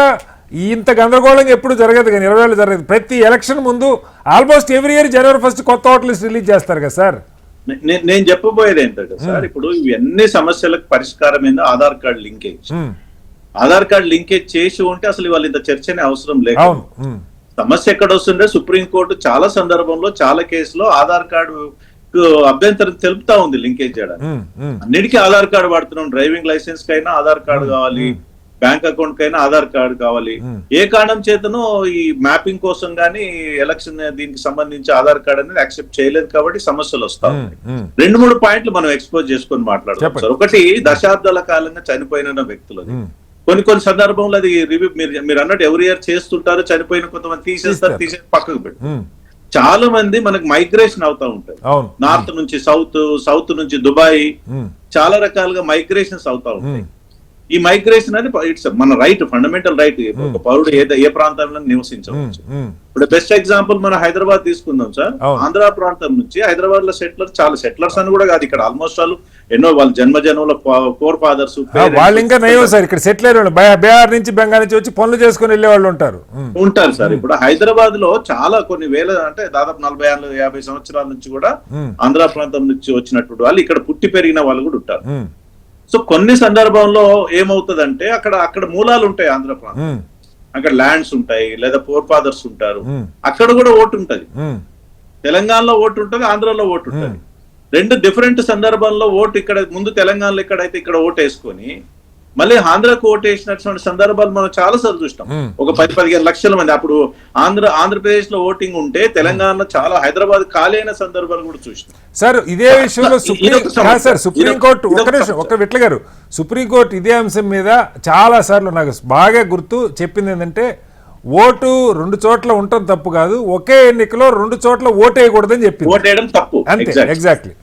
ఇంత గందరగోళంగా ఎప్పుడు జరగదు, కానీ 20 జరగదు. ప్రతి ఎలక్షన్ ముందు ఆల్మోస్ట్ ఎవ్రీ ఇయర్ జనవరి 1 కొత్త ఓటర్ లిస్ట్ రిలీజ్ చేస్తారు కదా సార్. నేను చెప్పబోయేది ఏంటంటే సార్, ఇప్పుడు ఇవన్నీ సమస్యలకు పరిష్కారం ఏందో Aadhaar card linkage. Aadhaar card linkage చేసి ఉంటే అసలు ఇవాళ ఇంత చర్చనే అవసరం లేదు. సమస్య ఎక్కడ వస్తుంటే సుప్రీంకోర్టు చాలా సందర్భంలో చాలా కేసులో ఆధార్ కార్డు అభ్యంతరం తెలుపుతా ఉంది లింకేజ్ చేయడానికి. అన్నిటికీ ఆధార్ కార్డు వాడుతున్నాం. డ్రైవింగ్ లైసెన్స్ కైనా ఆధార్ కార్డు కావాలి, బ్యాంక్ అకౌంట్ కైనా ఆధార్ కార్డు కావాలి. ఏ కారణం చేతనో ఈ మ్యాపింగ్ కోసం గానీ ఎలక్షన్ దీనికి సంబంధించి ఆధార్ కార్డు అనేది యాక్సెప్ట్ చేయలేదు కాబట్టి సమస్యలు వస్తా ఉన్నాయి. 2-3 పాయింట్లు మనం ఎక్స్పోజ్ చేసుకొని మాట్లాడతాం సార్. ఒకటి, దశాబ్దాల కాలంగా చనిపోయిన వ్యక్తులు కొన్ని సందర్భంలో అది రివ్యూ మీరు అన్నట్టు ఎవరి ఇయర్ చేస్తుంటారు, చనిపోయిన కొంతమంది తీసేసి పక్కకు పెట్టి చాలా మంది మనకు మైగ్రేషన్ అవుతా ఉంటాయి. నార్త్ నుంచి సౌత్ నుంచి దుబాయ్, చాలా రకాలుగా మైగ్రేషన్స్ అవుతా ఉంటాయి. ఈ మైగ్రేషన్ అనేది ఇట్స్ మన రైట్, ఫండమెంటల్ రైట్. ఒక పౌరుడు ఏ ప్రాంతంలో నివసించవచ్చు. ఇప్పుడు బెస్ట్ ఎగ్జాంపుల్ మన హైదరాబాద్ తీసుకుందాం సార్. ఆంధ్ర ప్రాంతం నుంచి హైదరాబాద్ లో చాలా సెటిలర్స్ అని కూడా కాదు, ఇక్కడ ఆల్మోస్ట్ వాళ్ళు ఎన్నో వాళ్ళ జన్మలో ఫోర్ ఫాదర్స్ వాళ్ళు ఇంకా నయం సార్. ఇక్కడ సెటిల్ బీహార్ నుంచి బెంగాల్ నుంచి వచ్చి పనులు చేసుకుని వెళ్ళే వాళ్ళు ఉంటారు సార్. ఇప్పుడు హైదరాబాద్ లో చాలా కొన్ని వేల అంటే దాదాపు 40-50 సంవత్సరాల నుంచి కూడా ఆంధ్ర ప్రాంతం నుంచి వచ్చినటువంటి వాళ్ళు ఇక్కడ పుట్టి పెరిగిన వాళ్ళు కూడా ఉంటారు. సో కొన్ని సందర్భంలో ఏమవుతుందంటే అక్కడ మూలాలు ఉంటాయి ఆంధ్ర ప్రాంతం, అక్కడ ల్యాండ్స్ ఉంటాయి లేదా ఫోర్ ఫాదర్స్ ఉంటారు, అక్కడ కూడా ఓటు ఉంటది. తెలంగాణలో ఓటు ఉంటుంది, ఆంధ్రలో ఓటు ఉంటుంది. 2 డిఫరెంట్ సందర్భంలో ఓటు ఇక్కడ ముందు తెలంగాణలో ఎక్కడైతే ఇక్కడ ఓటు వేసుకొని మళ్ళీ ఆంధ్రకు ఓటు వేసినటువంటి సందర్భాలు మనం చాలా సార్లు చూస్తాం. ఒక 10-15 లక్షల మంది అప్పుడు ఆంధ్రప్రదేశ్ లో ఓటింగ్ ఉంటే తెలంగాణలో చాలా హైదరాబాద్ ఖాళీ అయిన సందర్భాలు కూడా చూస్తాం సార్. ఇదే విషయంలో సుప్రీంకోర్టు ఒక విట్ల గారు, సుప్రీంకోర్టు ఇదే అంశం మీద చాలా సార్లు నాకు బాగా గుర్తు చెప్పింది ఏంటంటే, ఓటు 2 చోట్ల ఉండటం తప్పు కాదు, ఒకే ఎన్నికలో 2 చోట్ల ఓటు వేయకూడదని చెప్పింది. ఓటు వేయడం తప్పు, ఎగ్జాక్ట్లీ.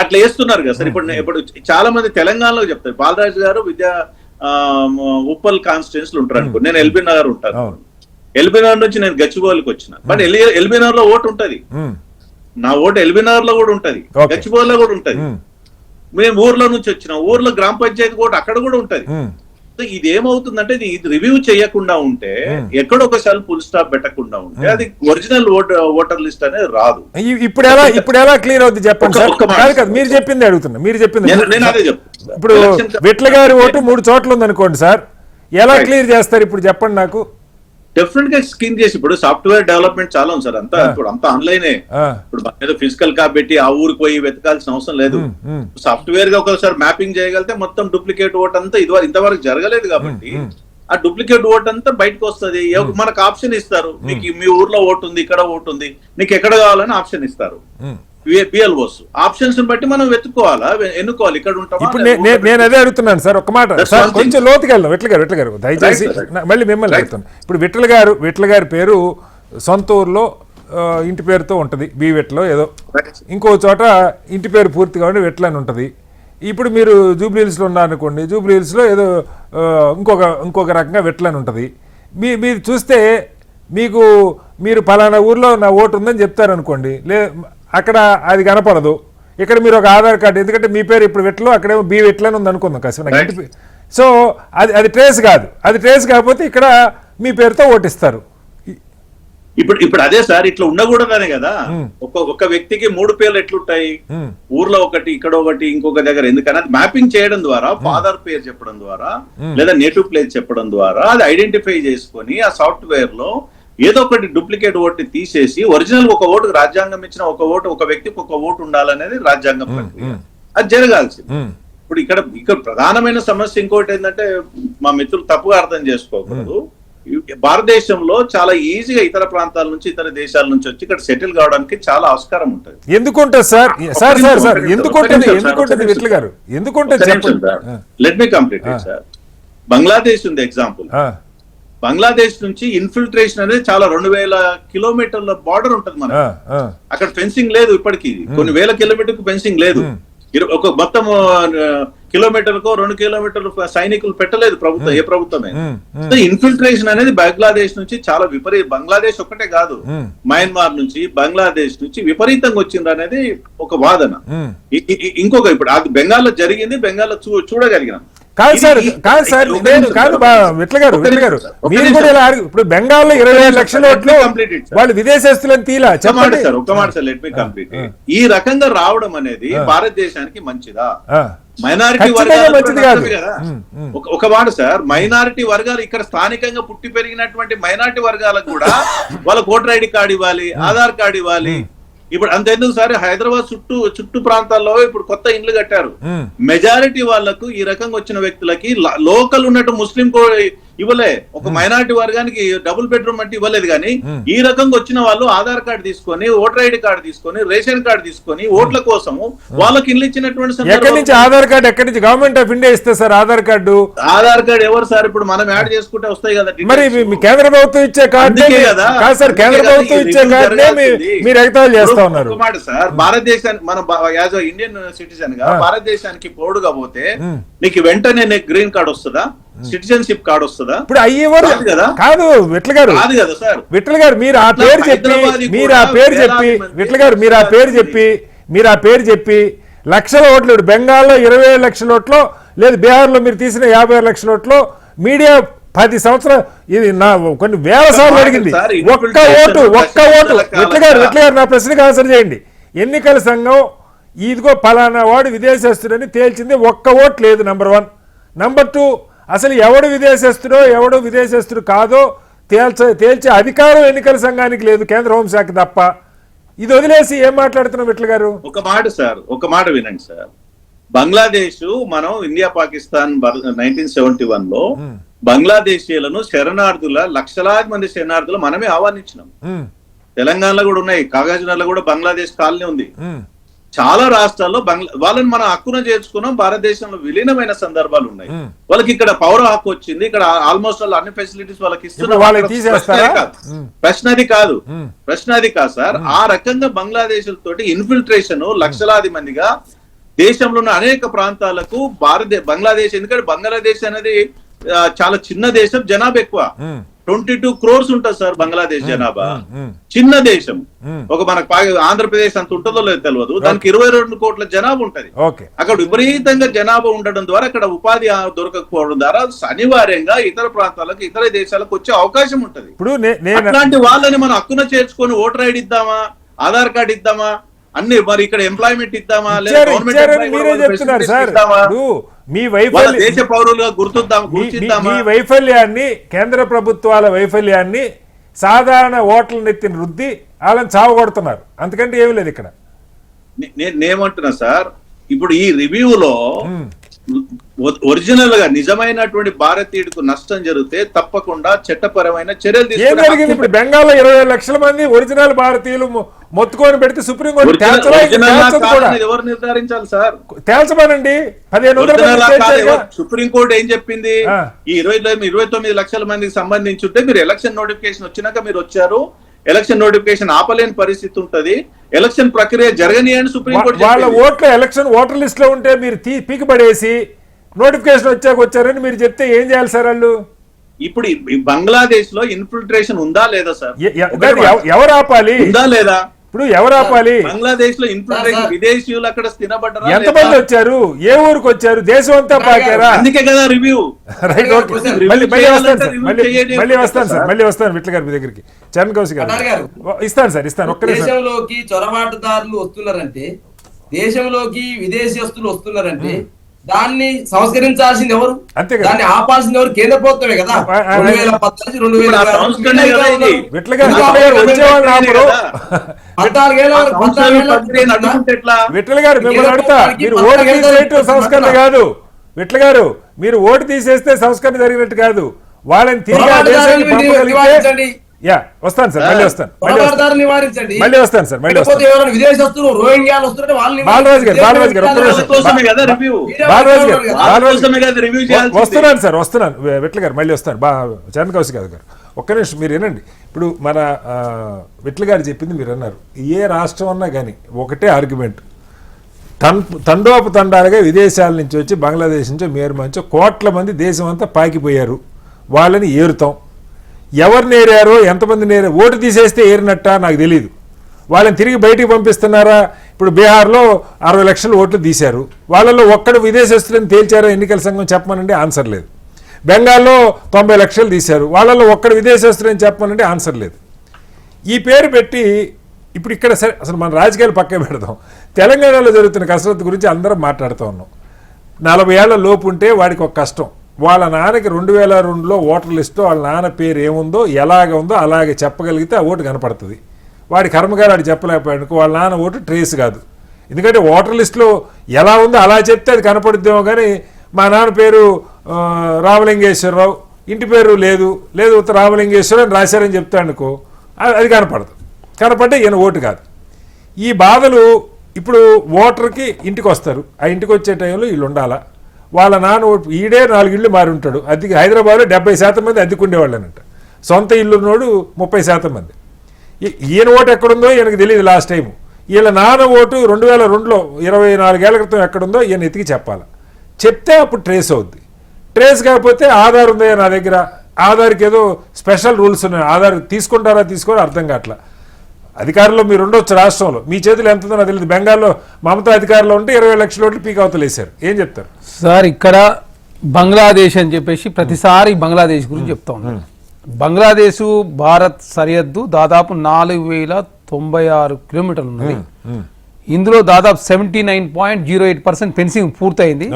అట్లా వేస్తున్నారు కదా సార్. ఇప్పుడు చాలా మంది తెలంగాణలో చెప్తారు. బాలరాజు గారు ఉప్పల్ కాన్స్టిట్యూన్సీలు ఉంటారు అనుకో, నేను ఎల్బీ నగర్ ఉంటాను. ఎల్బీ నగర్ నుంచి నేను గచ్చిబౌలికి వచ్చిన, బట్ ఎల్బీ నగర్ లో ఓటు ఉంటది. నా ఓటు ఎల్బీ నగర్ లో కూడా ఉంటది, గచ్చిబౌలిలో కూడా ఉంటది. మేము ఊర్లో నుంచి వచ్చిన ఊర్లో గ్రామ పంచాయతీ ఓటు అక్కడ కూడా ఉంటది. ఇది ఏమవుతుందంటే ఇది రివ్యూ చేయకుండా ఉంటే, ఎక్కడొకసారి ఫుల్ స్టాప్ పెట్టకుండా ఉంటే అది ఒరిజినల్ ఓటర్ లిస్ట్ అనేది రాదు. ఇప్పుడు ఎలా క్లియర్ అవుతుంది చెప్పండి సార్. మీరు చెప్పింది అడుగుతున్నా, మీరు చెప్పింది. ఇప్పుడు విట్ల గారి ఓటు 3 చోట్ల ఉంది అనుకోండి సార్, ఎలా క్లియర్ చేస్తారు ఇప్పుడు చెప్పండి నాకు. డెఫినెట్ గా స్కిన్ చేసి ఇప్పుడు సాఫ్ట్వేర్ డెవలప్మెంట్ చాలా ఉంది సార్, అంతా ఇప్పుడు అంతా ఆన్లైనే. ఇప్పుడు ఏదో ఫిజికల్ కా పెట్టి ఆ ఊరికి పోయి వెతకాల్సిన అవసరం లేదు. సాఫ్ట్వేర్ గా ఒకసారి మ్యాపింగ్ చేయగలిగితే మొత్తం డూప్లికేట్ ఓట్ అంతా ఇంతవరకు జరగలేదు కాబట్టి ఆ డూప్లికేట్ ఓట్ అంతా బయటకు వస్తుంది. మనకు ఆప్షన్ ఇస్తారు, నీకు మీ ఊర్లో ఓటు ఉంది, ఇక్కడ ఓటు ఉంది, నీకు ఎక్కడ కావాలని ఆప్షన్ ఇస్తారు. బిఎల్ఓస్ ఆప్షన్స్ బట్టి మనం వెతుక్కోవాలా, ఎన్నుకోవాలి ఇక్కడ ఉంటాం. ఇప్పుడు నేను అదే అడుగుతున్నాను సార్, ఒక మాట సార్, కొంచెం లోతుకి వెళ్దాం. విట్ల గారు దయచేసి మళ్ళీ మిమ్మల్ని అడుగుతాను. ఇప్పుడు విట్ల గారి పేరు సొంత ఊర్లో ఇంటి పేరుతో ఉంటుంది, బీవెట్లో ఏదో, ఇంకో చోట ఇంటి పేరు పూర్తిగా ఉండి వెట్ల అని ఉంటుంది. ఇప్పుడు మీరు జూబ్లీ హిల్స్లో ఉన్నారనుకోండి, జూబ్లీ హిల్స్లో ఏదో ఇంకొక రకంగా వెట్ల అని ఉంటుంది. మీరు చూస్తే మీరు పలానా ఊర్లో నా ఓటు ఉందని చెప్తారనుకోండి, అక్కడ అది కనపడదు. ఇక్కడ మీరు ఒక ఆధార్ కార్డు, ఎందుకంటే మీ పేరు ఇప్పుడు వెట్లో, అక్కడేమో బీ వెట్లు అని ఉంది అనుకుందాం కాసేపు. సో అది ట్రేస్ కాదు. అది ట్రేస్ కాకపోతే ఇక్కడ మీ పేరుతో ఓటిస్తారు. ఇప్పుడు అదే సార్, ఇట్లా ఉండకూడదనే కదా ఒక వ్యక్తికి 3 పేర్లు ఎట్లుంటాయి, ఊర్లో ఒకటి, ఇక్కడ ఒకటి, ఇంకొక దగ్గర. ఎందుకని అది మ్యాపింగ్ చేయడం ద్వారా, ఫాదర్ పేరు చెప్పడం ద్వారా లేదా నేటివ్ ప్లేస్ చెప్పడం ద్వారా అది ఐడెంటిఫై చేసుకొని ఆ సాఫ్ట్వేర్ లో ఏదో ఒకటి డూప్లికేట్ ఓటు తీసేసి ఒరిజినల్ ఒక ఓటుకు రాజ్యాంగం ఇచ్చిన ఒక వ్యక్తికి ఒక ఓటు ఉండాలనేది రాజ్యాంగం ప్రక్రియ. అది జరగాల్సింది. ఇప్పుడు ఇక్కడ ప్రధానమైన సమస్య ఇంకోటి ఏంటంటే, మా మిత్రులు తప్పుగా అర్థం చేసుకోకూడదు, భారతదేశంలో చాలా ఈజీగా ఇతర ప్రాంతాల నుంచి, ఇతర దేశాల నుంచి వచ్చి ఇక్కడ సెటిల్ కావడానికి చాలా ఆస్కారం ఉంటుంది. ఎందుకుంటుంది సార్? ఎందుకుంటుంది విట్ల గారు? ఎందుకుంటుంది? Let me complete sir. Bangladesh ఉంది ఎగ్జాంపుల్. బంగ్లాదేశ్ నుంచి ఇన్ఫిల్ట్రేషన్ అనేది చాలా 2000 కిలోమీటర్ల బార్డర్ ఉంటుంది మనకి. అక్కడ ఫెన్సింగ్ లేదు ఇప్పటికీ, కొన్ని వేల కిలోమీటర్కు ఫెన్సింగ్ లేదు. ఒక మొత్తం కిలోమీటర్కో 2 కిలోమీటర్లు సైనికులు పెట్టలేదు ప్రభుత్వం, ఏ ప్రభుత్వమే. ఇన్ఫిల్ట్రేషన్ అనేది బంగ్లాదేశ్ నుంచి చాలా బంగ్లాదేశ్ ఒక్కటే కాదు, మయన్మార్ నుంచి, బంగ్లాదేశ్ నుంచి విపరీతంగా వచ్చింది అనేది ఒక వాదన. ఇంకొక ఇప్పుడు అది బెంగాల్లో జరిగింది, బెంగాల్లో చూడగలిగినాం. కాదు సార్ విట్ల గారు మీరు కూడా ఇలా ఇప్పుడు బెంగాల్లో 25 లక్షల ఓట్లు వాళ్ళు విదేశస్తులను తీలా చెప్పండి సార్. ఒక్క మాట సార్, లెట్ మీ కంప్లీట్. ఈ రకంగా రావడం అనేది భారతదేశానికి మంచిదా? మైనారిటీ వర్గాలు మంచిది కాదు కదా. ఒక మాట సార్, మైనారిటీ వర్గాలు ఇక్కడ స్థానికంగా పుట్టి పెరిగినటువంటి మైనారిటీ వర్గాలకు కూడా వాళ్ళకి ఓటర్ ఐడి కార్డు ఇవ్వాలి, ఆధార్ కార్డు ఇవ్వాలి. ఇప్పుడు అంతెందుకు సార్, హైదరాబాద్ చుట్టూ ప్రాంతాల్లో ఇప్పుడు కొత్త ఇండ్లు కట్టారు. మెజారిటీ వాళ్లకు ఈ రకంగా వచ్చిన వ్యక్తులకి లోకల్ ఉన్నట్టు ముస్లిం ఇవ్వలే, ఒక మైనారిటీ వర్గానికి డబుల్ బెడ్రూమ్ అంటే ఇవ్వలేదు. కానీ ఈ రకంగా వచ్చిన వాళ్ళు ఆధార్ కార్డు తీసుకొని, ఓటర్ ఐడి కార్డు తీసుకొని, రేషన్ కార్డు తీసుకొని ఓట్ల కోసము వాళ్ళకి ఇల్లు ఇచ్చినటువంటి ఆధార్ కార్డు ఎక్కడి నుంచి గవర్నమెంట్ ఆఫ్ ఇండియా ఇస్తే సార్? ఆధార్ కార్డు ఎవరు సార్? ఇప్పుడు మనం యాడ్ చేసుకుంటే వస్తాయి కదా. మరి కేంద్ర ప్రభుత్వం ఇచ్చే కార్డు కాదు సార్, కేంద్ర ప్రభుత్వం ఇచ్చే కార్డునే మీరు ఎగతాళి చేస్తా ఉన్నారు. ఒక మాట సార్, భారతదేశానికి మనం యాజ్ ఇండియన్ సిటిజన్ గా భారతదేశానికి పౌరుడుగా పోతే నీకు వెంటనే గ్రీన్ కార్డు వస్తుందా, సిటిజన్షిప్ కార్డు వస్తుందా? ఇప్పుడు అయ్యేవారు కాదు విట్ల గారు, విట్ల గారు మీరు ఆ పేరు చెప్పి లక్షల ఓట్లు, బెంగాల్లో 27 లక్షల ఓట్లు, లేదు బీహార్లో మీరు తీసిన 56 లక్షల ఓట్లు, మీడియా 10 సంవత్సరాలు ఇది కొన్ని వేల సార్లు అడిగింది. ఒక్క ఓటు విట్ల గారు నా ప్రశ్నకు ఆన్సర్ చేయండి. ఎన్నికల సంఘం ఇదిగో పలానా వాడు విదేశస్తుడని తేల్చింది, ఒక్క ఓటు లేదు. నంబర్ 1. నంబర్ 2, అసలు ఎవడు విదేశస్తుడు కాదో తేల్చే అధికారం ఎన్నికల సంఘానికి లేదు, కేంద్ర హోంశాఖ తప్ప. ఇది వదిలేసి ఏం మాట్లాడుతున్నాం విట్ల గారు? ఒక మాట వినండి సార్. బంగ్లాదేశ్ మనం ఇండియా పాకిస్తాన్ 1971 లో బంగ్లాదేశీయులను లక్షలాది మంది శరణార్థులు మనమే ఆహ్వానించినాం. తెలంగాణలో కూడా ఉన్నాయి, కాగజ్నగర్లో కూడా బంగ్లాదేశ్ కాలనీ ఉంది. చాలా రాష్ట్రాల్లో వాళ్ళని మనం హక్కున చేర్చుకున్నాం. భారతదేశంలో విలీనమైన సందర్భాలు ఉన్నాయి. వాళ్ళకి ఇక్కడ పౌర హక్కు వచ్చింది, ఇక్కడ ఆల్మోస్ట్ అన్ని ఫెసిలిటీస్ వాళ్ళకి ఇస్తున్నారు. ప్రశ్న అది కాదు సార్. ఆ రకంగా బంగ్లాదేశ్ తోటి ఇన్ఫిల్ట్రేషన్ లక్షలాది మందిగా దేశంలో ఉన్న అనేక ప్రాంతాలకు బంగ్లాదేశ్, ఎందుకంటే బంగ్లాదేశ్ అనేది చాలా చిన్న దేశం, జనాభా ఎక్కువ, 22 crores ఉంటుంది సార్ బంగ్లాదేశ్ జనాభా. చిన్న దేశం, ఒక మనకు ఆంధ్రప్రదేశ్ అంత ఉంటుందో లేదో తెలియదు, దానికి 22 కోట్ల జనాభా ఉంటది. అక్కడ విపరీతంగా జనాభా ఉండడం ద్వారా అక్కడ ఉపాధి దొరకకపోవడం ద్వారా అనివార్యంగా ఇతర ప్రాంతాలకు, ఇతర దేశాలకు వచ్చే అవకాశం ఉంటది. అట్లాంటి వాళ్ళని మనం హక్కున చేర్చుకొని ఓటర్ ఐడి ఇద్దామా, ఆధార్ కార్డు ఇద్దామా, అన్ని మరి ఇక్కడ ఎంప్లాయ్మెంట్ ఇద్దామా, లేదా మీరే చెప్తున్నారు సార్. మీ వాళ్ళ దేశ పౌరులుగా గుర్తిద్దామా? మీ వైఫల్యాన్ని, కేంద్ర ప్రభుత్వాల వైఫల్యాన్ని సాధారణ ఓట్ల నెత్తిన రుద్ది వాళ్ళని చావగొడుతున్నారు. అంతకంటే ఏమీ లేదు ఇక్కడ. నేనేమంటున్నా సార్, ఇప్పుడు ఈ రివ్యూలో ఒరిజినల్ గా నిజమైనటువంటి భారతీయుడికి నష్టం జరిగితే తప్పకుండా చట్టపరమైన చర్యలు ఏం జరిగింది? ఇప్పుడు బెంగాల్లో 20 లక్షల మంది ఒరిజినల్ భారతీయులు మొత్తుకొని పెడితే సుప్రీంకోర్టు ఎవరు నిర్ధారించాలి సార్? తేల్చమనండి. 1500 సుప్రీంకోర్టు ఏం చెప్పింది? ఈ 29 లక్షల మందికి సంబంధించి ఉంటే మీరు ఎలక్షన్ నోటిఫికేషన్ వచ్చినాక మీరు వచ్చారు, ఎలక్షన్ నోటిఫికేషన్ ఆపలేని పరిస్థితి ఉంటది, ఎలక్షన్ ప్రక్రియ జరగని అని సుప్రీంకోర్టు వాళ్ళ ఓట్ల ఎలక్షన్ ఓటర్ లిస్ట్ లో ఉంటే మీరు పీకిపడేసి నోటిఫికేషన్ వచ్చారని మీరు చెప్తే ఏం చేయాలి సార్ వాళ్ళు? ఇప్పుడు బంగ్లాదేశ్ లో ఇన్ఫిల్ట్రేషన్ ఉందా లేదా సార్? ఎవరు ఆపాలి? ఉందా లేదా? ఇప్పుడు ఎవరు ఆపాలి? బంగ్లాదేశ్ లో ఇన్ఫిల్ట్రేషన్, విదేశీయులు అక్కడ స్థిరపడ్డారా? ఎంతమంది వచ్చారు? ఏ ఊరికి వచ్చారు? దేశం అంతా పాకారా? అందుకే కదా రివ్యూ. Right, okay. మళ్ళీ వస్తాను విట్ల గారి దగ్గరికి. చరణ్ కౌశిక్ గారు ఇస్తాను ఒక్క నిమిషం. దేశంలోకి చొరబాటుదారులు వస్తున్నారంటే, దేశంలోకి విదేశస్తులు వస్తున్నారంటే దాన్ని సంస్కరించాల్సింది ఎవరు? అంతే కదా. దాన్ని ఆపాల్సింది ఎవరు? కేంద్ర ప్రభుత్వమే కదా. 2014 2014 విట్ల గారు వచ్చేవాళ్ళు ఆపరు. విట్ల గారు మిమ్మల్ని అడుగుతా, మీరు ఓటు తీసేయటం సంస్కరణ కాదు. విట్ల గారు, మీరు ఓటు తీసేస్తే సంస్కరణ జరిగినట్టు కాదు. వాళ్ళని తిరిగి దేశానికి పంపగలిగితే వస్తాను సార్, మళ్ళీ వస్తాను సార్. విదేశస్తులు రోహింగ్యాలు వస్తుంటే బాలరాజు గారు వస్తున్నాను. విట్ల గారు మళ్ళీ వస్తాను. చరణ్ కౌశిక్ గారు ఒక్క నిమిషం మీరు వినండి. ఇప్పుడు మన విట్ల గారు చెప్పింది మీరు అన్నారు. ఏ రాష్ట్రం అన్నా కానీ ఒకటే ఆర్గ్యుమెంట్, తండోపతండాలుగా విదేశాల నుంచి వచ్చి బంగ్లాదేశ్ నుంచో మేర్మంచో కోట్ల మంది దేశం అంతా పాకిపోయారు, వాళ్ళని ఏరుతాం. ఎవరు నేరారో, ఎంతమంది నేరారో, ఓటు తీసేస్తే ఏరినట్ట నాకు తెలియదు. వాళ్ళని తిరిగి బయటికి పంపిస్తున్నారా? ఇప్పుడు బీహార్లో 60 లక్షల ఓట్లు తీశారు, వాళ్ళలో ఒక్కడు విదేశస్తులను తేల్చారో ఎన్నికల సంఘం చెప్పమనండి, ఆన్సర్ లేదు. బెంగాల్లో 90 లక్షలు తీశారు, వాళ్ళలో ఒక్కడు విదేశస్తులని చెప్పమనండి, ఆన్సర్ లేదు. ఈ పేరు పెట్టి ఇప్పుడు ఇక్కడ సరే అసలు మన రాజకీయాలు పక్క పెడదాం. తెలంగాణలో జరుగుతున్న కసరత్తు గురించి అందరం మాట్లాడుతూ ఉన్నాం. 40 ఏళ్ల లోపు ఉంటే వాడికి ఒక కష్టం. వాళ్ళ నాన్నకి 2002లో ఓటర్ లిస్టులో వాళ్ళ నాన్న పేరు ఏముందో ఎలాగ ఉందో అలాగే చెప్పగలిగితే ఆ ఓటు కనపడుతుంది. వాడి కర్మగారు వాడు చెప్పలేకపోయాడు, వాళ్ళ నాన్న ఓటు ట్రేస్ కాదు. ఎందుకంటే ఓటర్ లిస్టులో ఎలా ఉందో అలా చెప్తే అది కనపడుద్దేమో, కానీ మా నాన్న పేరు రామలింగేశ్వరరావు, ఇంటి పేరు లేదు రామలింగేశ్వర అని రాశారని చెప్తాను అనుకో, అది కనపడదు. కనపడితే ఈయన ఓటు కాదు. ఈ బాధలు ఇప్పుడు ఓటర్కి ఇంటికి వస్తారు, ఆ ఇంటికి వచ్చే టైంలో వీళ్ళు ఉండాలా. వాళ్ళ నాన్న ఈడే 4 ఇళ్ళు మారి ఉంటాడు. అద్దెకి హైదరాబాద్లో 70% మంది అద్దెకుండేవాళ్ళనంట, సొంత ఇల్లున్నోడు 30% మంది. ఈయన ఓటు ఎక్కడుందో ఈయనకు తెలియదు. లాస్ట్ టైం వీళ్ళ నాన్న ఓటు 2002లో 24 ఏళ్ల క్రితం ఎక్కడుందో ఈయన ఎతికి చెప్పాలి. చెప్తే అప్పుడు ట్రేస్ అవుద్ది. ట్రేస్ కాకపోతే ఆధార్ ఉందా నా దగ్గర, ఆధార్కి ఏదో స్పెషల్ రూల్స్ ఉన్నాయి, ఆధార్ తీసుకుంటారా తీసుకోరా అర్థం కావట్లా. అధికారంలో మీరు ఉండొచ్చు, రాష్ట్రంలో మీ చేతులు ఎంత ఉందో నాకు తెలియదు. బెంగాల్లో మమతా అధికారంలో ఉంటే 20 లక్షల ఓట్లు పీక్ అవతలేశారు. ఏం చెప్తారు సార్? ఇక్కడ బంగ్లాదేశ్ అని చెప్పేసి ప్రతిసారి బంగ్లాదేశ్ గురించి చెప్తా ఉన్నాను. బంగ్లాదేశ్ భారత్ సరిహద్దు దాదాపు 4096 కిలోమీటర్లు ఉన్నది. ఇందులో దాదాపు 79.08% ఫెన్సింగ్ పూర్తయింది.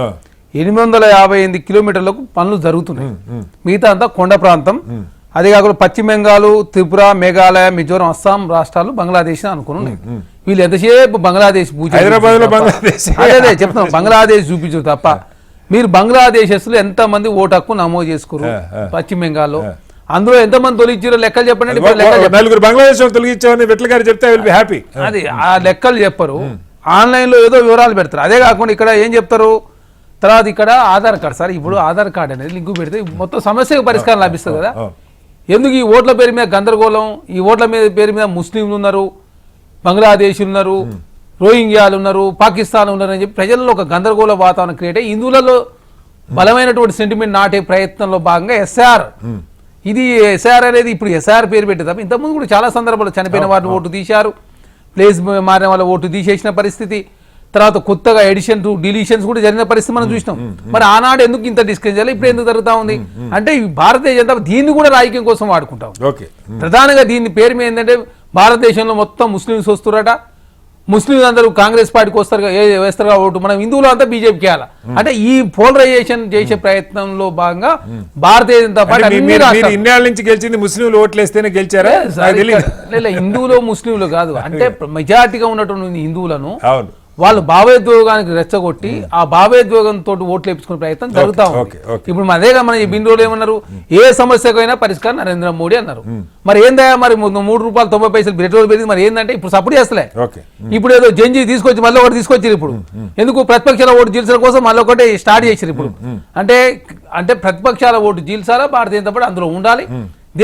858 కిలోమీటర్లకు పనులు జరుగుతున్నాయి. మిగతా అంతా కొండ ప్రాంతం. అదే కాకుండా పశ్చిమ బెంగాల్, త్రిపుర, మేఘాలయ, మిజోరం, అస్సాం రాష్ట్రాలు బంగ్లాదేశ్ అనుకున్నాయి. వీళ్ళు ఎంతసేపు బంగ్లాదేశ్ అదే చెప్తాం, బంగ్లాదేశ్ చూపించు తప్ప మీరు బంగ్లాదేశస్తులు ఎంతమంది ఓటు హక్కు నమోదు చేసుకోరు పశ్చిమ బెంగాల్లో? అందులో ఎంతమంది తొలగించారో లెక్కలు చెప్పండి. అది ఆ లెక్కలు చెప్పరు, ఆన్లైన్ లో ఏదో వివరాలు పెడతారు. అదే కాకుండా ఇక్కడ ఏం చెప్తారు తర్వాత, ఇక్కడ ఆధార్ కార్డు సార్. ఇప్పుడు ఆధార్ కార్డు అనేది లింకు పెడితే మొత్తం సమస్యకు పరిష్కారం లభిస్తుంది కదా. ఎందుకు ఈ ఓట్ల పేరు మీద గందరగోళం? ఈ ఓట్ల మీద పేరు మీద ముస్లింలు ఉన్నారు, బంగ్లాదేశ్ ఉన్నారు, రోహింగ్యాలు ఉన్నారు, పాకిస్తాన్ ఉన్నారు అని చెప్పి ప్రజల్లో ఒక గందరగోళ వాతావరణం క్రియేట్ అయ్యి హిందువులలో బలమైనటువంటి సెంటిమెంట్ నాటే ప్రయత్నంలో భాగంగా ఎస్ఆర్, ఇది ఎస్ఆర్ అనేది ఇప్పుడు ఎస్ఆర్ పేరు పెట్టేదాం. ఇంతకుముందు కూడా చాలా సందర్భాల్లో చనిపోయిన వారిని ఓటు తీశారు, ప్లేస్ మారిన వాళ్ళ ఓటు తీసేసిన పరిస్థితి, తర్వాత కొత్తగా ఎడిషన్ డిలీషన్స్ కూడా జరిగిన పరిస్థితి మనం చూసినాం. మరి ఆనాడు ఎందుకు ఇంత డిస్కస్ చేయాలి, ఇప్పుడు ఎందుకు జరుగుతా ఉంది అంటే భారతీయ జనతా దీన్ని కూడా రాజకీయం కోసం వాడుకుంటాం. ప్రధానంగా దీని పేరు మీద ఏంటంటే భారతదేశంలో మొత్తం ముస్లింస్ వస్తున్నారట, ముస్లింలు అందరూ కాంగ్రెస్ పార్టీకి వస్తారు వేస్తారుగా ఓటు, మనం హిందువులు అంతా బీజేపీకి వేయాలి అంటే ఈ పోలరైజేషన్ చేసే ప్రయత్నంలో భాగంగా భారతీయ జనతా పార్టీ అన్ని రాష్ట్రాలు ఇన్నేళ్ల నుంచి గెలిచింది ముస్లింలు ఓట్లు వేస్తేనే గెలిచారా? హిందువులు ముస్లింలు కాదు, అంటే మెజారిటీగా ఉన్నటువంటి హిందువులను అవును, వాళ్ళు భావోద్వేగానికి రెచ్చగొట్టి ఆ భావోద్వేగంతో ఓట్లు వేపించుకునే ప్రయత్నం జరుగుతా ఉంది. ఇప్పుడు అదేగా మన ఈ బిందువులు ఏమన్నారు, ఏ సమస్యకైనా పరిష్కారం నరేంద్ర మోడీ అన్నారు. మరి ఏందా మరి ₹3.90 పెట్రోల్ పెరిగింది, మరి ఏంటంటే ఇప్పుడు సపోర్ట్ చేస్తలే. ఇప్పుడు ఏదో జంజీ తీసుకొచ్చి మళ్ళీ ఒకటి తీసుకొచ్చారు. ఇప్పుడు ఎందుకు ప్రతిపక్షాల ఓటు జీల్సల కోసం మళ్ళీ ఒకటి స్టార్ట్ చేశారు. ఇప్పుడు అంటే ప్రతిపక్షాల ఓటు జీల్సాలా భారతీయ జనతా పార్టీ అందులో ఉండాలి.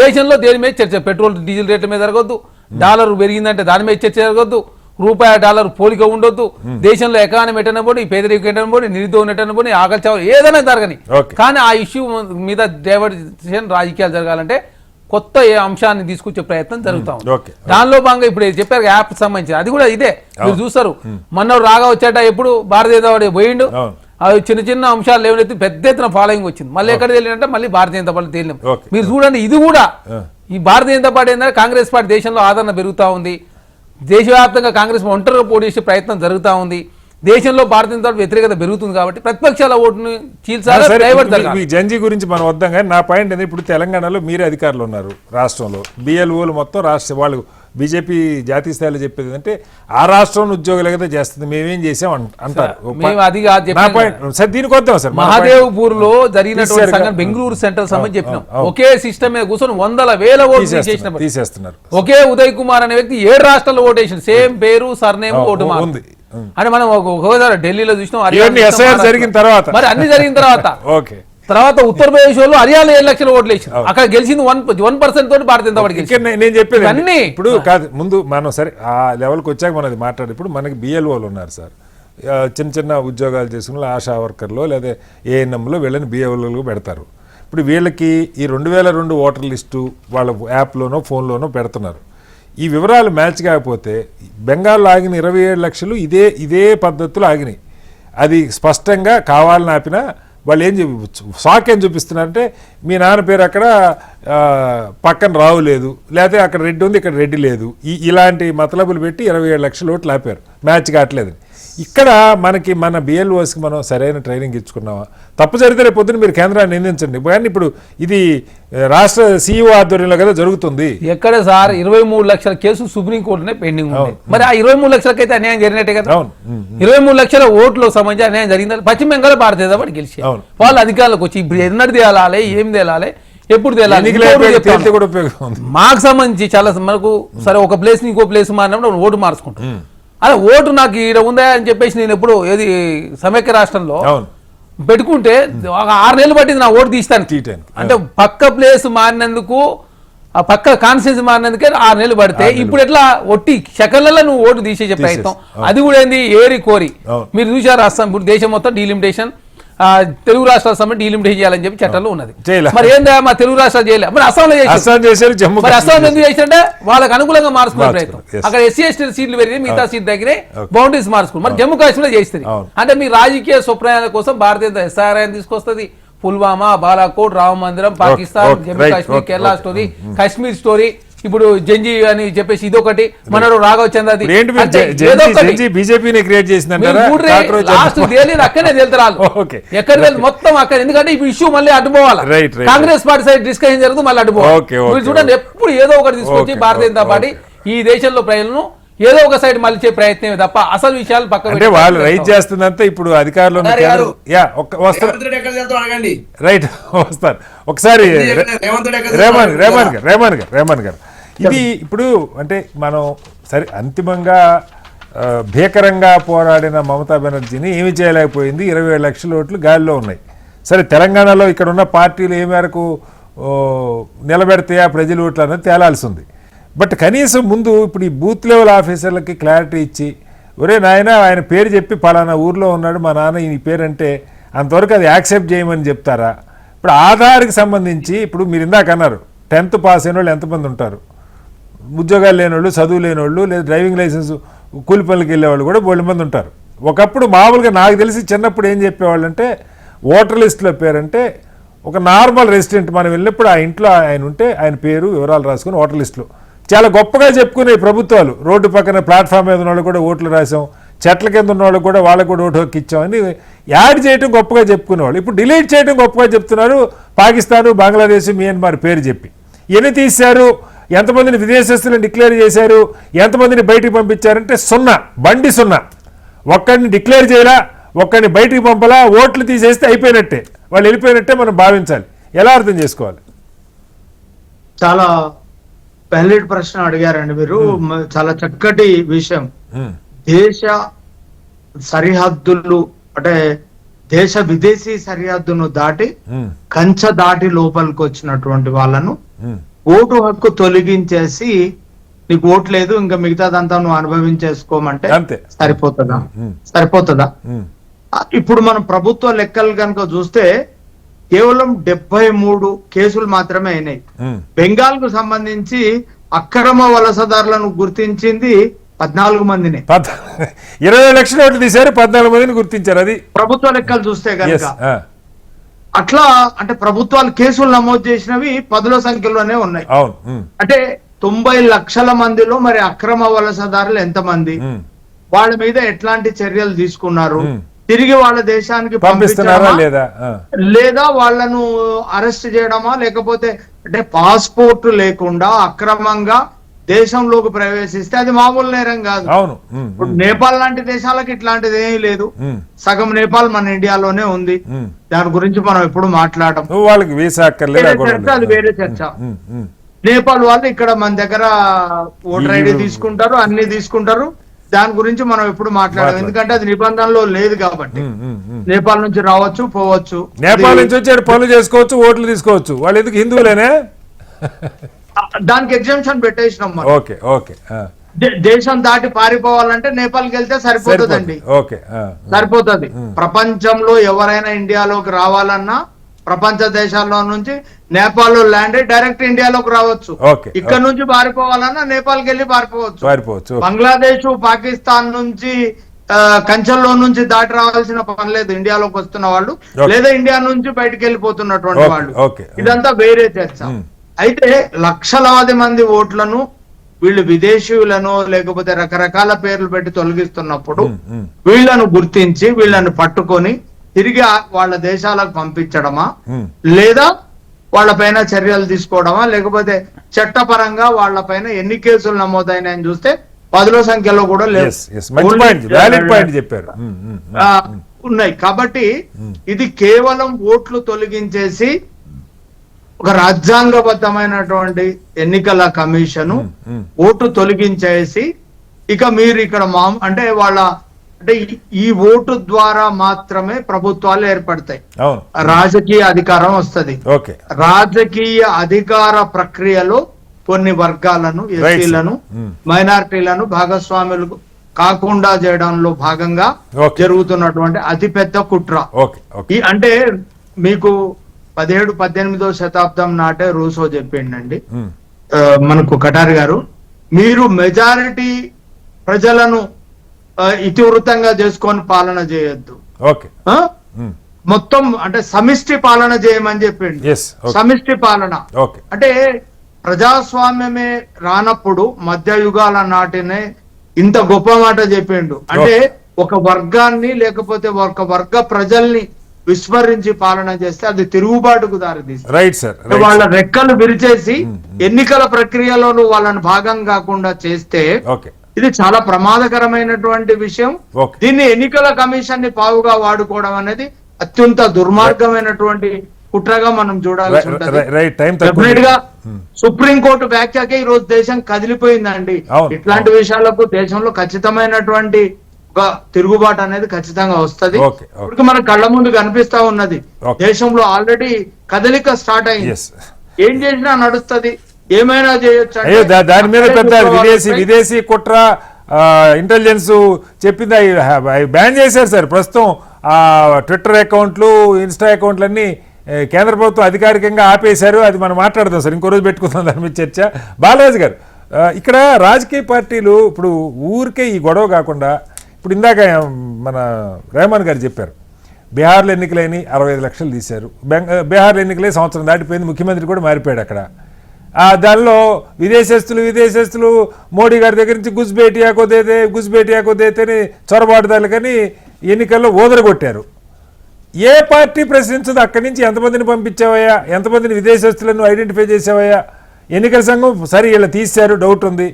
దేశంలో దేని మీద చర్చ, పెట్రోల్ డీజిల్ రేట్ల మీద జరగొద్దు, డాలర్ పెరిగిందంటే దాని మీద చర్చ జరగొద్దు, రూపాయి డాలర్ పోలిక ఉండొద్దు, దేశంలో ఎకానమీ ఎటనబోడి, పేదరికం ఎటనబోడి, నిరుద్యోగం ఎటనబోడి, ఆకలి చావు ఏదైనా జరగని, కానీ ఆ ఇష్యూ మీద డైవర్షన్ రాజకీయాలు జరగాలంటే కొత్త ఏ అంశాన్ని తీసుకొచ్చే ప్రయత్నం జరుగుతా ఉంది. దానిలో భాగంగా ఇప్పుడు చెప్పారు యాప్ సంబంధించి అది కూడా ఇదే. మీరు చూస్తారు మొన్న రాగా వచ్చాట, ఎప్పుడు భారతీయ జనతా పార్టీ పోయిండు, అవి చిన్న చిన్న అంశాలు లేవనైతే పెద్ద ఎత్తున ఫాలోయింగ్ వచ్చింది. మళ్ళీ ఎక్కడ తెలియనంటే మళ్ళీ భారతీయ జనతా పార్టీ తెలియదు. మీరు చూడండి, ఇది కూడా ఈ భారతీయ జనతా పార్టీ ఏంటంటే కాంగ్రెస్ పార్టీ దేశంలో ఆదరణ పెరుగుతూ ఉంది. దేశవ్యాప్తంగా కాంగ్రెస్ ఒంటరిగా పోటీ చేసే ప్రయత్నం జరుగుతూ ఉంది. దేశంలో భారతీయ జనతా పార్టీ వ్యతిరేకత పెరుగుతుంది కాబట్టి ప్రతిపక్షాల ఓటును చీల్చాలి, డైవర్ట్ జరగాలి. జంజీ గురించి మనం వద్దాం కానీ నా పాయింట్ ఏంటంటే ఇప్పుడు తెలంగాణలో మీరే అధికారులు ఉన్నారు, రాష్ట్రంలో బిఎల్ఓలు మొత్తం రాష్ట్ర వాళ్ళు బీజేపీ జాతీయ స్థాయిలో చెప్పేది అంటే ఆ రాష్ట్రంలో ఉద్యోగులు కదా చేస్తుంది, మేమేం చేసాం అంటారు. దీనికి వద్దాం సార్, మహాదేవ్పూర్ లో జరిగినటువంటి సంఘటన బెంగళూరు సెంట్రల్ సంబంధించి చెప్పినాం. ఒకే సిస్టమ్ మీద కూర్చొని 100,000 ఓట్లు తీసేస్తున్నారు. ఒకే ఉదయ్ కుమార్ అనే వ్యక్తి 7 రాష్ట్రాల్లో ఓటేషన్, సేమ్ పేరు సర్నేమ్ ఓటు ఉంది. అంటే మనం ఒకసారి ఢిల్లీలో చూసినాం, జరిగిన తర్వాత మరి అన్ని జరిగిన తర్వాత ఉత్తరప్రదేశ్ వాళ్ళు హర్యానా 7 లక్షల ఓట్లు వేసారు, అక్కడ గెలిచింది 1% తోటి భారతీయ జనతా పార్టీ. నేను చెప్పేది అన్ని ఇప్పుడు కాదు, ముందు మనం సరే ఆ లెవెల్కి వచ్చాక మనం అది మాట్లాడు. ఇప్పుడు మనకి బిఎల్ఓలు ఉన్నారు సార్, చిన్న చిన్న ఉద్యోగాలు చేసుకున్న ఆశా వర్కర్లో లేదా ఏఎన్ఎంలో వీళ్ళని బిఎల్ఓలు పెడతారు. ఇప్పుడు వీళ్ళకి ఈ 2002 ఓటర్ లిస్టు వాళ్ళ యాప్లోనో ఫోన్లోనో పెడుతున్నారు. ఈ వివరాలు మ్యాచ్ కాకపోతే బెంగాల్లో ఆగిన 27 లక్షలు ఇదే పద్ధతిలో ఆగినాయి. అది స్పష్టంగా కావాలని ఆపినా వాళ్ళు ఏం షాక్ ఏం చూపిస్తున్నారంటే మీ నాన్న పేరు అక్కడ పక్కన రావు లేదు, లేకపోతే అక్కడ రెడ్డి ఉంది ఇక్కడ రెడ్డి లేదు, ఇలాంటి మతలబులు పెట్టి 27 లక్షల ఓట్లు ఆపారు, మ్యాచ్ కావట్లేదు. ఇక్కడ మన బిఎల్ఓస్కి మనం సరైన ట్రైనింగ్ ఇచ్చుకున్నామా? తప్పు జరిగితే రేపు పొద్దున మీరు కేంద్రాన్ని నిందించండి, కానీ ఇప్పుడు ఇది రాష్ట్ర సీఈఓ ఆధ్వర్యంలో కదా జరుగుతుంది. ఎక్కడ సార్ 23 లక్షల కేసు సుప్రీంకోర్టునే పెండింగ్ ఉంది. మరి ఆ 23 లక్షలకైతే అన్యాయం జరిగినట్టే కదా. 23 లక్షల ఓట్లు సంబంధించి అన్యాయం జరిగింది. పశ్చిమ బెంగాల్ భారతీయ జనతా పార్టీ గెలిచి వాళ్ళు అధికారులకు వచ్చి ఇప్పుడు ఎన్నటి తేలాలి, ఏం తేలాలి, ఎప్పుడు తేలాలి, మాకు సంబంధించి చాలా మనకు సరే ఒక ప్లేస్ ఇంకో ప్లేస్ మారినప్పుడు ఓటు మార్చుకుంటాం. అదే ఓటు నాకు ఇక్కడ ఉందా అని చెప్పేసి నేను ఎప్పుడు ఏది సమైక్య రాష్ట్రంలో పెట్టుకుంటే 6 నెలలు పట్టింది నా ఓటు తీస్తాను. అంటే పక్క ప్లేస్ మారినందుకు ఆ పక్క కాన్స్టిట్యూన్సీ మారినందుకే 6 నెలలు పడితే ఇప్పుడు ఎట్లా ఒట్టి సెకండ్లలో నువ్వు ఓటు తీసేసే ప్రయత్నం, అది కూడా ఏంది ఏరి కోరి. మీరు చూసారు అస్సాం ఇప్పుడు దేశం మొత్తం డీలిమిటేషన్, తెలుగు రాష్ట్రాల సమయం డీలిమిటేషన్ చేయాలని చెప్పి చట్టంలో ఉన్నది. మరి ఏందా మా తెలుగు రాష్ట్రాలు చేయలే, మరి అస్సాంలో చేశారు. మరి అస్సాం ఎందుకు చేసినట్టే వాళ్ళకి అనుకూలంగా మార్చుకునే ప్రయత్నం. అక్కడ ఎస్సీ ఎస్టీ సీట్లు పెరిగి మిగతా సీట్ దగ్గరే బౌండరీస్ మార్చుకుని మరి జమ్మూ కాశ్మీర్ చేస్తుంది. అంటే మీ రాజకీయ స్వప్రయాణాల కోసం భారతీయ ఎస్ఆర్ఐ తీసుకొస్తుంది. పుల్వామా, బాలాకోట్, రామ మందిరం, పాకిస్తాన్, జమ్మూ కాశ్మీర్, కేరళ స్టోరీ, కాశ్మీర్ స్టోరీ, ఇప్పుడు జంజీ అని చెప్పేసి ఇదొకటి, మనడు రాఘవ్ చంద్రది బీజేపీని క్రియేట్ చేసిందంటే అక్కడే వెళ్తారు ఎక్కడ మొత్తం అక్కడ. ఎందుకంటే ఇప్పుడు ఇష్యూ మళ్ళీ అడ్డుపోవాలి, కాంగ్రెస్ పార్టీ సైడ్ డిస్కషన్ జరుగుతుంది, మళ్ళీ అడ్డుపోవాలి. చూడండి ఎప్పుడు ఏదో ఒకటి తీసుకొచ్చి భారతీయ జనతా పార్టీ ఈ దేశంలో ప్రజలను ఏదో ఒక సైడ్ మళ్ళీ ప్రయత్నమే తప్ప అసలు విషయాలు పక్కన వాళ్ళు రైట్ చేస్తుందంటే ఇప్పుడు అధికారులు రైట్ వస్తారు. ఒకసారి రేమన్ గారు ఇది ఇప్పుడు అంటే మనం సరే అంతిమంగా భీకరంగా పోరాడిన మమతా బెనర్జీని ఏమి చేయలేకపోయింది. 27 లక్షల ఓట్లు గాలిలో ఉన్నాయి. సరే తెలంగాణలో ఇక్కడ ఉన్న పార్టీలు ఏ మేరకు నిలబెడతాయా ప్రజల ఓట్లు అనేది తేలాల్సి ఉంది. బట్ కనీసం ముందు ఇప్పుడు ఈ బూత్ లెవెల్ ఆఫీసర్లకి క్లారిటీ ఇచ్చి ఒరే నాయన ఆయన పేరు చెప్పి పలానా ఊర్లో ఉన్నాడు మా నాన్న ఈ పేరు అంటే అంతవరకు అది యాక్సెప్ట్ చేయమని చెప్తారా? ఇప్పుడు ఆధార్కి సంబంధించి ఇప్పుడు మీరు ఇందాక అన్నారు 10th పాస్ అయిన వాళ్ళు ఎంతమంది ఉంటారు, ఉద్యోగాలు లేనివాళ్ళు, చదువు లేనివాళ్ళు, లేదా డ్రైవింగ్ లైసెన్స్ కూలి పనులకి వెళ్ళేవాళ్ళు కూడా బోల్డ్ మంది ఉంటారు. ఒకప్పుడు మామూలుగా నాకు తెలిసి చిన్నప్పుడు ఏం చెప్పేవాళ్ళు అంటే ఓటర్ లిస్టులో పేరంటే ఒక నార్మల్ రెసిడెంట్ మనం వెళ్ళినప్పుడు ఆ ఇంట్లో ఆయన ఉంటే ఆయన పేరు వివరాలు రాసుకొని ఓటర్ లిస్టులో చాలా గొప్పగా చెప్పుకునే ప్రభుత్వాలు, రోడ్డు పక్కన ప్లాట్ఫామ్ మీద ఉన్న వాళ్ళు కూడా ఓట్లు రాసాం, చెట్ల కింద ఉన్న వాళ్ళు కూడా వాళ్ళకు కూడా ఓటు హక్కు ఇచ్చామని యాడ్ చేయడం గొప్పగా చెప్పుకునేవాళ్ళు. ఇప్పుడు డిలీట్ చేయడం గొప్పగా చెప్తున్నారు, పాకిస్తాను, బంగ్లాదేశ్, మియన్మార్ పేరు చెప్పి. ఎన్ని తీశారు, ఎంతమందిని విదేశస్తులను డిక్లేర్ చేశారు, ఎంతమందిని బయటికి పంపించారంటే బండి సున్నా. ఒక్కడిని డిక్లేర్ చేయలా, ఒక్కడిని బయటికి పంపలా, ఓట్లు తీసేస్తే అయిపోయినట్టే, వాళ్ళు వెళ్ళిపోయినట్టే మనం భావించాలి. ఎలా అర్థం చేసుకోవాలి? చాలా వ్యాలిడ్ ప్రశ్న అడిగారండి మీరు. చాలా చక్కటి విషయం. దేశ సరిహద్దులు అంటే దేశ విదేశీ సరిహద్దును దాటి కంచె దాటి లోపలికి వచ్చినటువంటి వాళ్ళను ఓటు హక్కు తొలగించేసి నీకు ఓటు లేదు ఇంకా మిగతాదంతా నువ్వు అనుభవించేసుకోమంటే సరిపోతుందా? ఇప్పుడు మనం ప్రభుత్వ లెక్కలు కనుక చూస్తే కేవలం 73 కేసులు మాత్రమే అయినాయి. బెంగాల్ కు సంబంధించి అక్రమ వలసదారులను గుర్తించింది 14 మందిని. 20 లక్షల ఓట్లు తీశారు, 14 మందిని గుర్తించారు. అది ప్రభుత్వ లెక్కలు చూస్తే కనుక అట్లా అంటే ప్రభుత్వాలు కేసులు నమోదు చేసినవి 10ల సంఖ్యలోనే ఉన్నాయి. అంటే 90 లక్షల మందిలో మరి అక్రమ వలసదారులు ఎంతమంది, వాళ్ళ మీద ఎట్లాంటి చర్యలు తీసుకున్నారు, తిరిగి వాళ్ళ దేశానికి పంపిస్తున్నారా లేదా వాళ్ళను అరెస్ట్ చేయడమా, లేకపోతే అంటే పాస్పోర్ట్ లేకుండా అక్రమంగా దేశంలోకి ప్రవేశిస్తే అది మామూలు నేరం కాదు. ఇప్పుడు నేపాల్ లాంటి దేశాలకు ఇట్లాంటిది ఏమీ లేదు. సగం నేపాల్ మన ఇండియాలోనే ఉంది. దాని గురించి మనం ఎప్పుడు మాట్లాడడం, వాళ్ళకి వీసా అక్కర్లేదు, అది వేరే చర్చ. నేపాల్ వాళ్ళు ఇక్కడ మన దగ్గర ఓటర్ ఐడి తీసుకుంటారు, అన్ని తీసుకుంటారు. దాని గురించి మనం ఎప్పుడు మాట్లాడాం, ఎందుకంటే అది నిబంధనలో లేదు కాబట్టి. నేపాల్ నుంచి రావచ్చు, పోవచ్చు. నేపాల్ నుంచి వచ్చి పనులు చేసుకోవచ్చు, ఓట్లు తీసుకోవచ్చు. వాళ్ళు ఎందుకు హిందువులేనే? దానికి ఎగ్జామ్షన్ పెట్టేసినాం. ఓకే. దేశం దాటి పారిపోవాలంటే నేపాల్కి వెళ్తే సరిపోతుందండి. సరిపోతుంది. ప్రపంచంలో ఎవరైనా ఇండియాలోకి రావాలన్నా ప్రపంచ దేశాల్లో నుంచి నేపాల్ ల్యాండ్ డైరెక్ట్ ఇండియాలోకి రావచ్చు. ఇక్కడ నుంచి పారిపోవాలన్నా నేపాల్కి వెళ్ళి పారిపోవచ్చు. బంగ్లాదేశ్, పాకిస్తాన్ నుంచి కంచెల్లో నుంచి దాటి రావాల్సిన పని లేదు ఇండియాలోకి వస్తున్న వాళ్ళు, లేదా ఇండియా నుంచి బయటకు వెళ్ళిపోతున్నటువంటి వాళ్ళు. ఇదంతా వేరే చర్చ. అయితే లక్షలాది మంది ఓట్లను వీళ్ళు విదేశీయులను లేకపోతే రకరకాల పేర్లు పెట్టి తొలగిస్తున్నప్పుడు వీళ్ళను గుర్తించి వీళ్ళని పట్టుకొని తిరిగి వాళ్ళ దేశాలకు పంపించడమా, లేదా వాళ్ళ పైన చర్యలు తీసుకోవడమా, లేకపోతే చట్టపరంగా వాళ్ళ పైన ఎన్ని కేసులు నమోదైనాయని చూస్తే 10ల సంఖ్యలో కూడా ఉన్నాయి. కాబట్టి ఇది కేవలం ఓట్లు తొలగించేసి ఒక రాజ్యాంగబద్ధమైనటువంటి ఎన్నికల కమిషను ఓటు తొలగించేసి ఇక మీరు ఇక్కడ అంటే వాళ్ళ అంటే ఈ ఓటు ద్వారా మాత్రమే ప్రభుత్వాలు ఏర్పడతాయి, రాజకీయ అధికారం వస్తుంది. రాజకీయ అధికార ప్రక్రియలో కొన్ని వర్గాలను, ఎస్సీలను, మైనారిటీలను భాగస్వాములు కాకుండా చేయడంలో భాగంగా జరుగుతున్నటువంటి అతిపెద్ద కుట్ర. అంటే మీకు 17-18వ శతాబ్దం నాటే రూసో చెప్పిండండి మనకు కటారి గారు, మీరు మెజారిటీ ప్రజలను ఇతివృత్తంగా చేసుకొని పాలన చేయొద్దు, మొత్తం అంటే సమిష్టి పాలన చేయమని చెప్పిండు. సమిష్టి పాలన అంటే ప్రజాస్వామ్యమే రానప్పుడు మధ్యయుగాల నాటినే ఇంత గొప్ప మాట చెప్పిండు. అంటే ఒక వర్గాన్ని లేకపోతే ఒక వర్గ ప్రజల్ని విస్మరించి పాలన చేస్తే అది తిరుగుబాటుకు దారితీస్తుంది. వాళ్ళ రెక్కలు విరిచేసి ఎన్నికల ప్రక్రియలోనూ వాళ్ళని భాగం కాకుండా చేస్తే ఇది చాలా ప్రమాదకరమైనటువంటి విషయం. దీన్ని ఎన్నికల కమిషన్ ని పావుగా వాడుకోవడం అనేది అత్యంత దుర్మార్గమైనటువంటి కుట్రగా మనం చూడాల్సి ఉంటుంది. డెఫినెట్ గా సుప్రీంకోర్టు వ్యాఖ్యకే ఈ రోజు దేశం కదిలిపోయిందండి. ఇట్లాంటి విషయాలకు దేశంలో ఖచ్చితమైనటువంటి ఒక తిరుగుబాటు అనేది ఖచ్చితంగా వస్తుంది. ఇప్పుడు మన కళ్ళ ముందు కనిపిస్తా ఉన్నది, దేశంలో ఆల్రెడీ కదలిక స్టార్ట్ అయింది. ఏం చేసినా నడుస్తుంది, ఏమైనా చేయొచ్చు. దాని మీద పెద్ద విదేశీ కుట్ర ఇంటెలిజెన్స్ చెప్పింది బ్యాన్ చేశారు సార్. ప్రస్తుతం ట్విట్టర్ అకౌంట్లు, ఇన్స్టా అకౌంట్లు అన్ని కేంద్ర ప్రభుత్వం అధికారికంగా ఆపేశారు. అది మనం మాట్లాడదాం సార్, ఇంకో రోజు పెట్టుకుందాం దాని మీద చర్చ. బాలరాజు గారు, ఇక్కడ రాజకీయ పార్టీలు ఇప్పుడు ఊరికే ఈ గొడవ కాకుండా, ఇప్పుడు ఇందాక మన రెహమాన్ గారు చెప్పారు, బీహార్లో ఎన్నికలైన 65 లక్షలు తీశారు. బీహార్లో ఎన్నికలై సంవత్సరం దాటిపోయింది, ముఖ్యమంత్రి కూడా మారిపోయాడు అక్కడ. దానిలో విదేశస్తులు మోడీ గారి దగ్గర నుంచి గుజ్బేటియాకో దేతే చొరబాటుదారులు కానీ ఎన్నికల్లో ఓదరగొట్టారు. ఏ పార్టీ ప్రశ్నించదు అక్కడి నుంచి ఎంతమందిని పంపించావయ్యా, ఎంతమందిని విదేశస్తులను ఐడెంటిఫై చేసావయ్యా, ఎన్నికల సంఘం సరే ఇలా తీశారు డౌట్ ఉంది,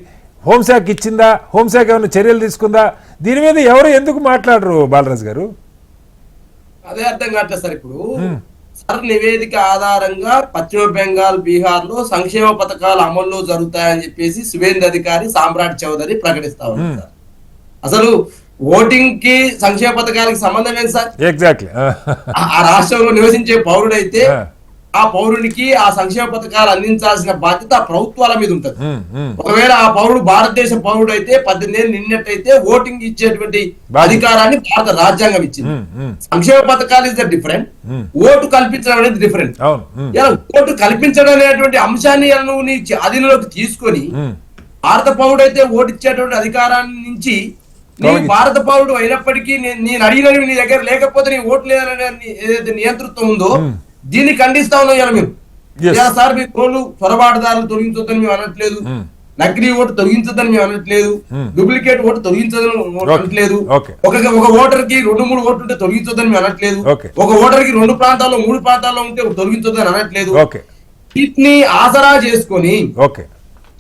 హోంశాఖ ఇచ్చిందా, హోంశాఖ ఏమైనా చర్యలు తీసుకుందా, దీని మీద ఎవరు ఎందుకు మాట్లాడరు బాలరాజు గారు? అదే అర్థం కావట్లేదు సార్. ఇప్పుడు సార్ నివేదిక ఆధారంగా పశ్చిమ బెంగాల్, బీహార్ లో సంక్షేమ పథకాలు అమల్లో జరుగుతాయని చెప్పేసి సువేంద్ర అధికారి, సామ్రాట్ చౌదరి ప్రకటిస్తా ఉన్నారు సార్. అసలు ఓటింగ్ కి సంక్షేమ పథకాలకి సంబంధం ఏంటి సార్? ఎగ్జాక్ట్లీ. ఆ రాష్ట్రంలో నివసించే పౌరుడైతే ఆ పౌరునికి ఆ సంక్షేమ పథకాలు అందించాల్సిన బాధ్యత ఆ ప్రభుత్వాల మీద ఉంటుంది. ఒకవేళ ఆ పౌరుడు భారతదేశ పౌరుడు అయితే 18 ఏళ్ళు నిన్నట్టయితే ఓటింగ్ ఇచ్చేటువంటి అధికారాన్ని భారత రాజ్యాంగం ఇచ్చింది. సంక్షేమ పథకాలు ఇస్ డిఫరెంట్, ఓటు కల్పించడం అనేది డిఫరెంట్. ఇలా ఓటు కల్పించడం అనేటువంటి అంశాన్ని నువ్వు నీ అధీనంలోకి తీసుకొని భారత పౌరుడైతే ఓటు ఇచ్చేటువంటి అధికారాన్ని నుంచి నీ భారత పౌరుడు అయినప్పటికీ నేను అడిగినవి నీ దగ్గర లేకపోతే నీ ఓటు లేదనే ఏదైతే నియంతృత్వం ఉందో దీన్ని ఖండిస్తా ఉన్నాం. ఇలా మేము ఇలా సార్ మీ ఓట్లు చొరబాటుదారులు తొలగించొద్దని మేము అనట్లేదు, నకిలీ ఓటు తొలగించొద్దని మేము అనట్లేదు, డూప్లికేట్ ఓటు తొలగించదని అనట్లేదు, ఒక ఓటర్ కి 2-3 ఓట్లు ఉంటే తొలగించొద్దని మేము అనట్లేదు, ఒక ఓటర్ కి 2 ప్రాంతాల్లో 3 ప్రాంతాల్లో ఉంటే తొలగించొద్దని అనట్లేదు. వీటిని ఆసరా చేసుకొని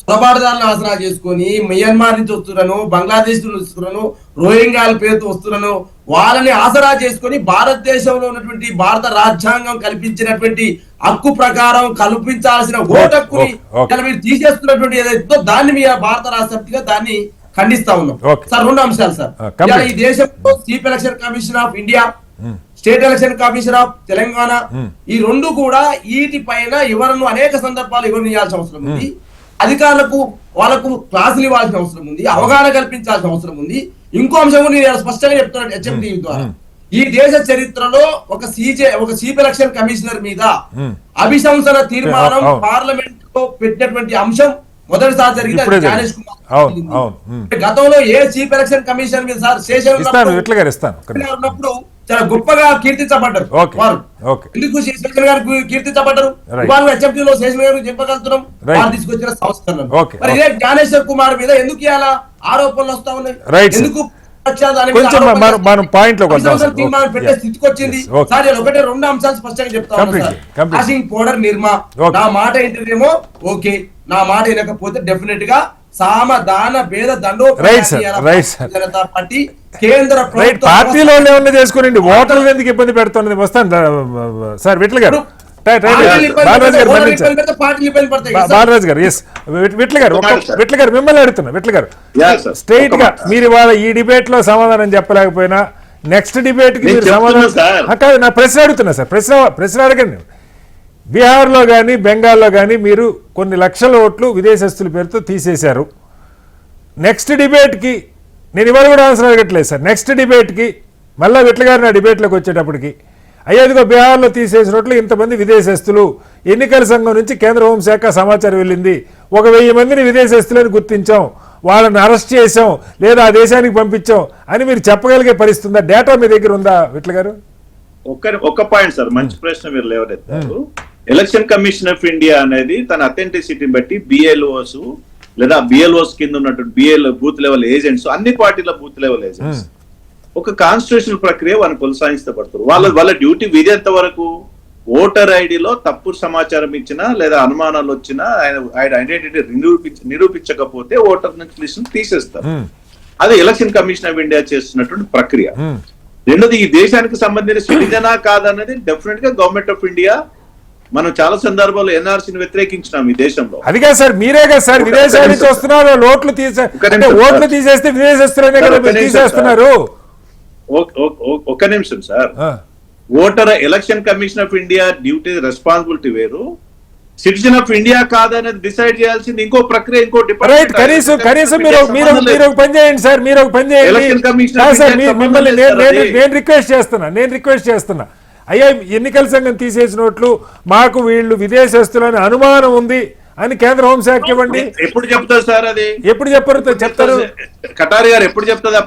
చొరబాటుదారులను ఆసరా చేసుకొని మయన్మార్ నుంచి వస్తున్నాను, బంగ్లాదేశ్ నుంచి వస్తున్నాను, రోహింగ్యాల పేరుతో వస్తున్నాను, వాళ్ళని ఆసరా చేసుకొని భారతదేశంలో ఉన్నటువంటి భారత రాజ్యాంగం కల్పించినటువంటి హక్కు ప్రకారం కల్పించాల్సిన ఓటు హక్కుని మీరు తీసేస్తున్నటువంటి ఏదైతే దాన్ని మీ భారత రాష్ట్రపతిగా దాన్ని ఖండిస్తా ఉన్నాం సార్. 2 అంశాలు సార్. ఈ దేశంలో chief election commission of India, state election commission of Telangana, ఈ 2 కూడా వీటి పైన ఎవరನ್ನು అనేక సందర్భాలు ఎవరిని ఇవ్వాల్సిన అవసరం ఉంది, అధికారులకు వాళ్ళకు క్లాసులు ఇవ్వాల్సిన అవసరం ఉంది, అవగాహన కల్పించాల్సిన అవసరం ఉంది. ఇంకో అంశం నేను స్పష్టంగా చెప్తున్నాను హెచ్ఎండి ద్వారా, ఈ దేశ చరిత్రలో ఒక చీఫ్ ఎలక్షన్ కమిషనర్ మీద అభిశంసన తీర్మానం పార్లమెంట్ లో పెట్టినటువంటి అంశం మొదటిసారి జరిగింది జ్ఞానేష్ కుమార్. గతంలో ఏ చీఫ్ ఎలక్షన్ కమిషన్ మీద సార్ శేషన్ ఉన్నప్పుడు చాలా గొప్పగా కీర్తించబడ్డారు వారు. ఎందుకు శేషన్ గారు కీర్తించబడ్డారు? వాళ్ళు హెచ్ఎంటీలో శేషన్ గారు చెప్పగలుగుతున్నాం వాళ్ళు తీసుకొచ్చిన సంస్కరణలు. మరి ఇదే జ్ఞానేశ్వర్ కుమార్ మీద ఎందుకు ఇలా ఆరోపణలు వస్తా ఉన్నాయి? ఎందుకు పెట్టే స్థితికి వచ్చింది సార్? ఒకటే 2 అంశాలు స్పష్టంగా చెప్తా ఉన్నాను. వాషింగ్ పౌడర్ నిర్మా నా మాట ఏంటేమో ఓకే, నా మాట వినకపోతే డెఫినెట్ గా సామదాన భేద జనతా పార్టీ కేంద్ర పార్టీలో ఏమన్నా చేసుకోండి, ఓటర్లు ఎందుకు ఇబ్బంది పెడుతున్నది? వస్తాను సార్. విట్ల గారు, బాలరాజు గారు, ఎస్ విట్ల గారు మిమ్మల్ని అడుగుతున్నా. విట్ల గారు, స్ట్రైట్ గా మీరు ఇవాళ ఈ డిబేట్ లో సమాధానం చెప్పలేకపోయినా నెక్స్ట్ డిబేట్ కి మీరు సమాధానం నా ప్రశ్న అడుగుతున్నా సార్. ప్రశ్న అడగండి. బీహార్లో కానీ బెంగాల్లో కానీ మీరు కొన్ని లక్షల ఓట్లు విదేశస్తుల పేరుతో తీసేశారు. నెక్స్ట్ డిబేట్కి నేను ఇవాళ కూడా ఆన్సర్ అడగట్లేదు సార్. నెక్స్ట్ డిబేట్కి మళ్ళీ విట్ల గారు నా డిబేట్లోకి వచ్చేటప్పటికి అయ్యేదిగో బీహార్లో తీసేసినట్లు ఇంతమంది విదేశస్తులు, ఎన్నికల సంఘం నుంచి కేంద్ర హోంశాఖ సమాచారం వెళ్ళింది, 1000 మందిని విదేశస్తులని గుర్తించాం, వాళ్ళని అరెస్ట్ చేసాం లేదా ఆ దేశానికి పంపించాం అని మీరు చెప్పగలిగే పరిస్థితి ఉందా? డేటా మీ దగ్గర ఉందా విట్ల గారు? ఒక్క పాయింట్ సార్, మంచి ప్రశ్న మీరు లేవనెత్తారు. ఎలక్షన్ కమిషన్ ఆఫ్ ఇండియా అనేది తన అథెంటిసిటీని బట్టి బిఎల్ఓస్ లేదా బిఎల్ఓస్ కింద ఉన్నటువంటి బూత్ లెవెల్ ఏజెంట్స్, అన్ని పార్టీల బూత్ లెవెల్ ఏజెంట్స్ ఒక కాన్స్టిట్యూషనల్ ప్రక్రియ వాళ్ళని కొనసాగిస్తపడతారు. వాళ్ళ డ్యూటీ విధేంత వరకు ఓటర్ ఐడిలో తప్పుడు సమాచారం ఇచ్చినా లేదా అనుమానాలు వచ్చినా ఆయన ఐడెంటిటీ నిరూపించకపోతే ఓటర్ నుంచి లిస్ట్ తీసేస్తారు. అది ఎలక్షన్ కమిషన్ ఆఫ్ ఇండియా చేస్తున్నటువంటి ప్రక్రియ. రెండోది, ఈ దేశానికి సంబంధించిన సిటిజనా కాదన్నది డెఫినెట్ గా గవర్నమెంట్ ఆఫ్ ఇండియా, మనం చాలా సందర్భాల్లో ఎన్ఆర్సీని వ్యతిరేకించినాం ఈ దేశంలో. అది కాదు సార్, మీరే కదా సార్ విదేశాల నుంచి వస్తున్నారు, ఓట్లు తీసేస్తే విదేశస్తులనే తీసేస్తున్నారు. ఒక్క నిమిషం sir. Voter election commission of India duty responsibility వేరు, సిటిజన్ ఆఫ్ ఇండియా కాదనేది డిసైడ్ చేయాల్సింది ఇంకో ప్రక్రియ, ఇంకో డిపార్ట్మెంట్. కనీసం మీరు ఒక పని చేయండి సార్, మీరు ఒక పని చేయండి. మిమ్మల్ని నేను రిక్వెస్ట్ చేస్తున్నా అయ్యా, ఎన్నికల సంఘం తీసేసినట్లు మాకు వీళ్ళు విదేశస్తులని అనుమానం ఉంది అని కేంద్ర హోంశాఖ ఇవ్వండి. ఎప్పుడు చెప్తారు సార్? అది ఎప్పుడు చెప్తారు? కటారి గారు ఎప్పుడు చెప్తుంది?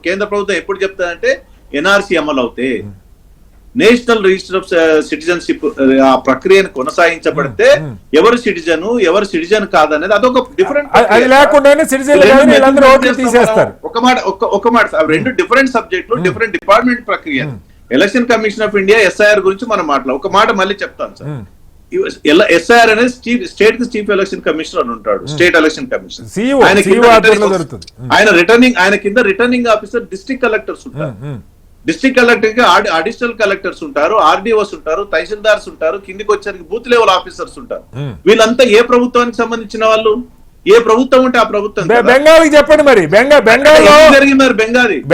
కేంద్ర ప్రభుత్వం ఎప్పుడు చెప్తుంది అంటే ఎన్ఆర్సీ అమలు అవుతే నేషనల్ రిజిస్టర్ ఆఫ్ సిటిజన్షిప్ ఆ ప్రక్రియను కొనసాగించబడితే ఎవరు సిటిజన్ కాదనేది అదొక డిఫరెంట్ అది లేకుండానే సిటిజన్ ఓట్లు తీసేస్తారు. ఒక మాట రెండు డిఫరెంట్ సబ్జెక్టులు డిఫరెంట్ డిపార్ట్మెంట్ ప్రక్రియ. Election commission of India SIR గురించి మనం మాట్లాడాలి. ఒక మాట మళ్ళీ చెప్తాను సార్. ఎస్ఐఆర్ అనేది స్టేట్ కి చీఫ్ ఎలక్షన్ కమిషనర్ అని ఉంటాడు, స్టేట్ ఎలక్షన్ కమిషన్. ఆయన కింద రిటర్నింగ్ ఆఫీసర్ డిస్ట్రిక్ట్ కలెక్టర్స్ ఉంటారు. డిస్ట్రిక్ట్ కలెక్టర్ కి అడిషనల్ కలెక్టర్స్ ఉంటారు, ఆర్డీఓస్ ఉంటారు, తహసీల్దార్స్ ఉంటారు, కిందికి వచ్చేసరికి బూత్ లెవెల్ ఆఫీసర్స్ ఉంటారు. వీళ్ళంతా ఏ ప్రభుత్వానికి సంబంధించిన వాళ్ళు? ఏ ప్రభుత్వం ఉంటే ఆ ప్రభుత్వం. బెంగాల్ చెప్పండి మరి. జరిగింది మరి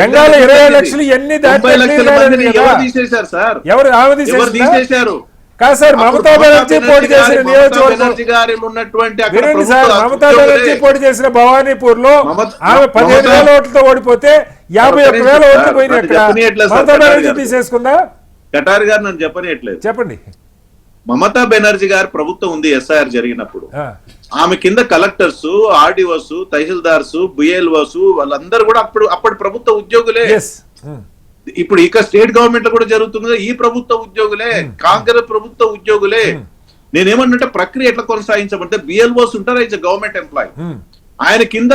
బెంగాల్ 20 లక్షలు ఎన్ని 30 లక్షల మందిని ఎవరు తీసేశారు సార్? ఎవరు తీసేశారు? కాదు సార్, మమతా బెనర్జీ పోటీ చేసిన నియోజకవర్గం ఉన్నటువంటి మమతా బెనర్జీ పోటీ చేసిన భవానీపూర్ లో ఆమె 15,000 ఓట్లతో ఓడిపోతే 51,000 ఓట్లు పోయినాయి. అక్కడ మమతా బెనర్జీ తీసేసుకుందా? కటారి గారు నన్ను చెప్పనియట్లేదు. చెప్పండి. మమతా బెనర్జీ గారి ప్రభుత్వం ఉంది ఎస్ఐఆర్ జరిగినప్పుడు. ఆమె కింద కలెక్టర్స్, ఆర్డీఓస్, తహసీల్దార్స్, బిఎల్ఓస్ వాళ్ళందరూ కూడా అప్పటి ప్రభుత్వ ఉద్యోగులే. ఇప్పుడు ఇక స్టేట్ గవర్నమెంట్ లో కూడా జరుగుతుంది. ఈ ప్రభుత్వ ఉద్యోగులే, కాంగ్రెస్ ప్రభుత్వ ఉద్యోగులే. నేనేమన్నంటే ప్రక్రియ ఎట్లా కొనసాగించబడితే బిఎల్ఓస్ ఉంటారు, ఇట్స్ గవర్నమెంట్ ఎంప్లాయ్. ఆయన కింద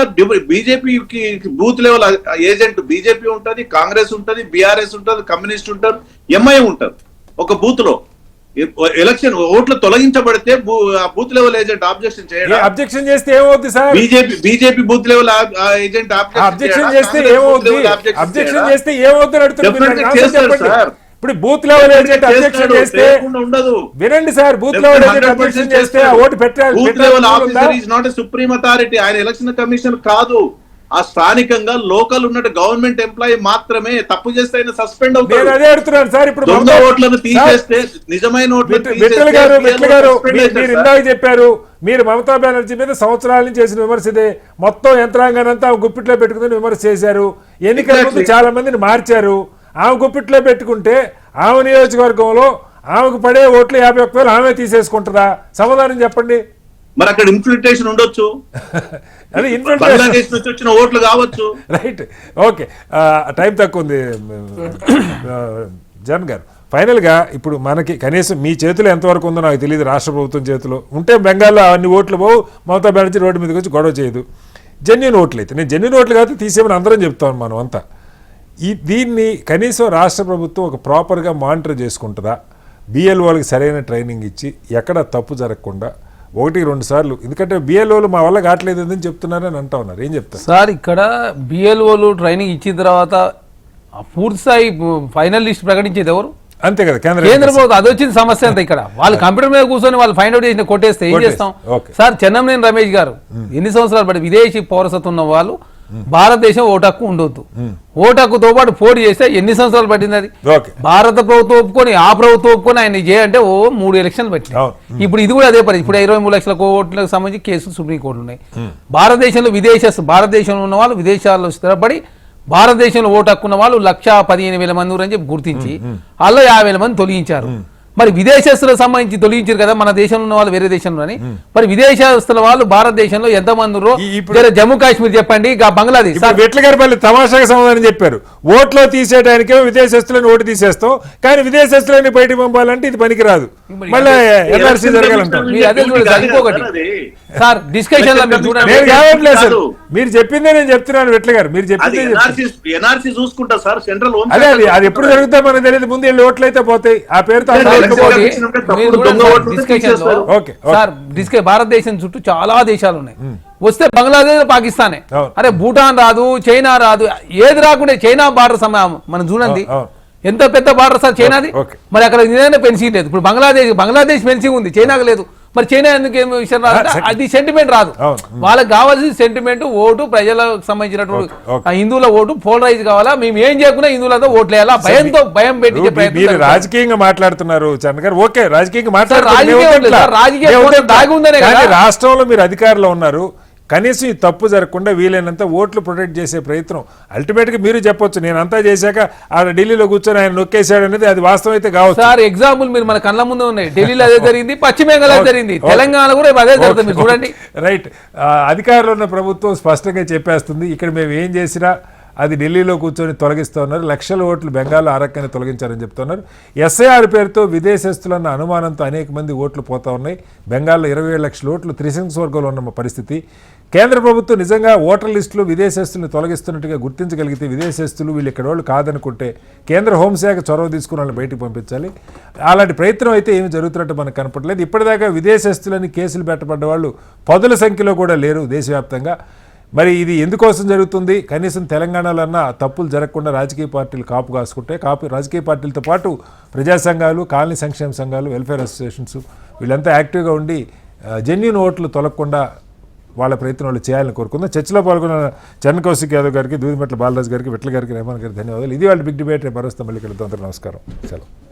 బీజేపీకి బూత్ లెవెల్ ఏజెంట్ బీజేపీ ఉంటది, కాంగ్రెస్ ఉంటది, బీఆర్ఎస్ ఉంటది, కమ్యూనిస్ట్ ఉంటారు, ఎంఐఎం ఉంటారు. ఒక బూత్ లో ఎలక్షన్ ఓట్లు తొలగించబడితే బూత్ లెవెల్ ఏజెంట్ అబ్జెక్షన్ చేస్తే ఏమవుతుంది sir? BJP booth level agent objection చేస్తే ఏమవుతుంది? ఇప్పుడు బూత్ లెవెల్ ఏజెంట్ అబ్జెక్షన్ చేస్తే ఉండదు. వినండి sir, booth level agent objection చేస్తే ఓటు పెట్టాలి. Booth level officer is not a supreme authority. ఆయన ఎలక్షన్ కమిషన్ కాదు. ఆ స్థానికంగా లోకల్ ఉన్నట్టు గవర్నమెంట్ ఎంప్లాయీ మాత్రమే. తప్పు చేస్తే ఆయన సస్పెండ్ అవుతారు. అదే అడుగుతున్నాను సార్. ఇప్పుడు దొంగ ఓట్లను తీసేస్తే నిజమైన విఠల్ గారు మీరు ఇందాక చెప్పారు, మీరు మమతా బెనర్జీ మీద సంవత్సరాల నుంచి చేసిన విమర్శ ఇదే. మొత్తం యంత్రాంగానంతా ఆమె గుప్పిట్లో పెట్టుకుని విమర్శ చేశారు. ఎన్నికల ముందు చాలా మందిని మార్చారు. ఆమె గుప్పిట్లో పెట్టుకుంటే ఆమె నియోజకవర్గంలో ఆమెకు పడే ఓట్లు 51,000 ఆమె తీసేసుకుంటుందా? సమాధానం చెప్పండి. మరి అక్కడ ఇన్ఫిల్ట్రేషన్ ఉండొచ్చు, అది బంగ్లాదేశ్ నుంచి వచ్చిన ఓట్లు కావచ్చు. Right, okay. టైం తక్కువ ఉంది జగన్ గారు. ఫైనల్గా ఇప్పుడు మనకి కనీసం మీ చేతిలో ఎంతవరకు ఉందో నాకు తెలియదు. రాష్ట్ర ప్రభుత్వం చేతిలో ఉంటే బెంగాల్లో అన్ని ఓట్లు పోవు, మమతా బెనర్జీ రోడ్డు మీదకి వచ్చి గొడవ చేయదు. జెన్యూన్ ఓట్లు అయితే, నేను జెన్యూన్ ఓట్లు కాదు తీసేమని అందరం చెప్తాను మనం అంతా. దీన్ని కనీసం రాష్ట్ర ప్రభుత్వం ఒక ప్రాపర్గా మానిటర్ చేసుకుంటుందా? బిఎల్ఓలకి సరైన ట్రైనింగ్ ఇచ్చి ఎక్కడ తప్పు జరగకుండా 1-2 సార్లు, ఎందుకంటే బిఎల్ఓలు మా వల్ల కావట్లేదు అని చెప్తున్నారని అంటా ఉన్నారు. ఏం చెప్తారు సార్? ఇక్కడ బిఎల్ఓలు ట్రైనింగ్ ఇచ్చిన తర్వాత పూర్తి స్థాయి ఫైనల్ లిస్ట్ ప్రకటించేది ఎవరు? అంతే కదా, కేంద్ర ప్రభుత్వం. అది వచ్చింది సమస్య అంతా. ఇక్కడ వాళ్ళు కంప్యూటర్ మీద కూర్చొని వాళ్ళు ఫైండ్ అవుట్ చేసిన కొట్టేస్తే ఏం చేస్తాం సార్? చెన్నంనేని రమేష్ గారు ఎన్ని సంవత్సరాలు పడి విదేశీ పౌరసత్వం ఉన్న వాళ్ళు భారతదేశం ఓటు హక్కు ఉండొద్దు, ఓటు హక్కుతో పాటు పోటీ చేస్తే ఎన్ని సంవత్సరాలు పట్టింది? అది భారత ప్రభుత్వం ఒప్పుకొని ఆ ప్రభుత్వం ఒప్పుకొని ఆయన చేయంటే 3 ఎలక్షన్లు పట్టింది. ఇప్పుడు ఇది కూడా అదే పరిస్థితి. ఇప్పుడు 23 లక్షల ఓట్లకు సంబంధించి కేసులు సుప్రీంకోర్టులు ఉన్నాయి. భారతదేశంలో భారతదేశంలో ఉన్న వాళ్ళు విదేశాల్లో స్థిరపడి భారతదేశంలో ఓటు హక్కున్న వాళ్ళు 1,15,000 మంది అని చెప్పి గుర్తించి అలా 50,000 మంది తొలగించారు. మరి విదేశస్తులకు సంబంధించి తొలగించారు కదా, మన దేశంలో ఉన్న వాళ్ళు వేరే దేశంలోని. మరి విదేశస్తుల వాళ్ళు భారతదేశంలో ఎంత మంది? జమ్మూ కాశ్మీర్ చెప్పండి, బంగ్లాదేశ్. వెట్లగారిపల్లి తమాషాగా సమాధానం చెప్పారు. ఓట్లో తీసేయడానికేమో విదేశస్తులను ఓటు తీసేస్తాం, కానీ విదేశస్తులని బయటకు పంపాలంటే ఇది పనికిరాదు. మళ్ళీ ఎన్ఆర్సీ జరగాలంటారు. సార్ డిస్కషన్ మీరు చెప్పిందే నేను చెప్తున్నాను. వెట్ల గారు మీరు చెప్పింది అదే, అది ఎప్పుడు జరుగుతా మనకు తెలియదు. ముందు వెళ్ళి ఓట్లు అయితే పోతాయి. ఆ పేరుతో భారతదేశం చుట్టూ చాలా దేశాలు ఉన్నాయి. వస్తే బంగ్లాదేశ్, పాకిస్తానే. అరే భూటాన్ రాదు, చైనా రాదు, ఏది రాకుండా చైనా బార్డర్ సమయం మనం చూడండి ఎంత పెద్ద బార్డర్ సార్ చైనాది. మరి అక్కడ ఫెన్సింగ్ లేదు. ఇప్పుడు బంగ్లాదేశ్ ఫెన్సింగ్ ఉంది, చైనాకు లేదు. మరి చైనా ఎందుకు ఏం విషయం రాదు? అది సెంటిమెంట్ రాదు. వాళ్ళకి కావాల్సిన సెంటిమెంట్ ఓటు, ప్రజలకు సంబంధించినటువంటి హిందువుల ఓటు పోలరైజ్ కావాలా. మేము ఏం చేయకుండా హిందువులతో ఓట్లు వేయాలా, భయం పెట్టి మీరు రాజకీయంగా మాట్లాడుతున్నారు చంద్ర గారు. ఓకే, రాజకీయంగా మాట్లాడుతున్నారు. రాష్ట్రంలో మీరు అధికారంలో ఉన్నారు. కనీసం ఈ తప్పు జరగకుండా వీలైనంత ఓట్లు ప్రొటెక్ట్ చేసే ప్రయత్నం అల్టిమేట్ గా మీరు చెప్పొచ్చు. నేను అంతా చేశాక ఆ ఢిల్లీలో కూర్చొని ఆయన నొక్కేశాడు అనేది అది వాస్తవం అయితే కావచ్చు. సార్ ఎగ్జాంపుల్ మీరు మన కళ్ళ ముందు ఉన్నాయి. ఢిల్లీలో అదే జరిగింది, పశ్చిమ బెంగాల్ జరిగింది, తెలంగాణ కూడా అదే జరుగుతుంది చూడండి. రైట్, అధికారంలో ఉన్న ప్రభుత్వం స్పష్టంగా చెప్పేస్తుంది ఇక్కడ మేము ఏం చేసినా అది ఢిల్లీలో కూర్చొని తొలగిస్తూ ఉన్నారు. లక్షల ఓట్లు బెంగాల్లో ఆ రకంగా తొలగించారని చెప్తున్నారు. ఎస్ఐఆర్ పేరుతో విదేశస్తులన్న అనుమానంతో అనేక మంది ఓట్లు పోతా ఉన్నాయి. బెంగాల్లో 27 లక్షల ఓట్లు త్రిశంకువర్గంలో ఉన్న పరిస్థితి. కేంద్ర ప్రభుత్వం నిజంగా ఓటర్ లిస్టులో విదేశస్తులను తొలగిస్తున్నట్టుగా గుర్తించగలిగితే, విదేశస్తులు వీళ్ళు ఇక్కడ వాళ్ళు కాదనుకుంటే కేంద్ర హోంశాఖ చొరవ తీసుకుని వాళ్ళని బయటకు పంపించాలి. అలాంటి ప్రయత్నం అయితే ఏమి జరుగుతున్నట్టు మనకు కనపడలేదు. ఇప్పటిదాకా విదేశస్తులని కేసులు పెట్టబడ్డ వాళ్ళు పదుల సంఖ్యలో కూడా లేరు దేశవ్యాప్తంగా. మరి ఇది ఎందుకోసం జరుగుతుంది? కనీసం తెలంగాణలో అన్న తప్పులు జరగకుండా రాజకీయ పార్టీలు కాపు కాసుకుంటే, రాజకీయ పార్టీలతో పాటు ప్రజా సంఘాలు, కాలనీ సంక్షేమ సంఘాలు, వెల్ఫేర్ అసోసియేషన్స్ వీళ్ళంతా యాక్టివ్గా ఉండి జెన్యూన్ ఓట్లు తొలగకుండా వాళ్ళ ప్రయత్నాలు చేయాలని కోరుకుందాం. చర్చలో పాల్గొన్న చరణ్ కౌశిక్ యాదవ్ గారికి, దూదిమెట్ల బాలరాజు గారికి, విట్ల గారికి, రెహమాన్ గారికి ధన్యవాదాలు. ఇది వాళ్ళ బిగ్ డిబేట్. రేపు మళ్ళీ కలుద్దాం. నమస్కారం. సెలవు.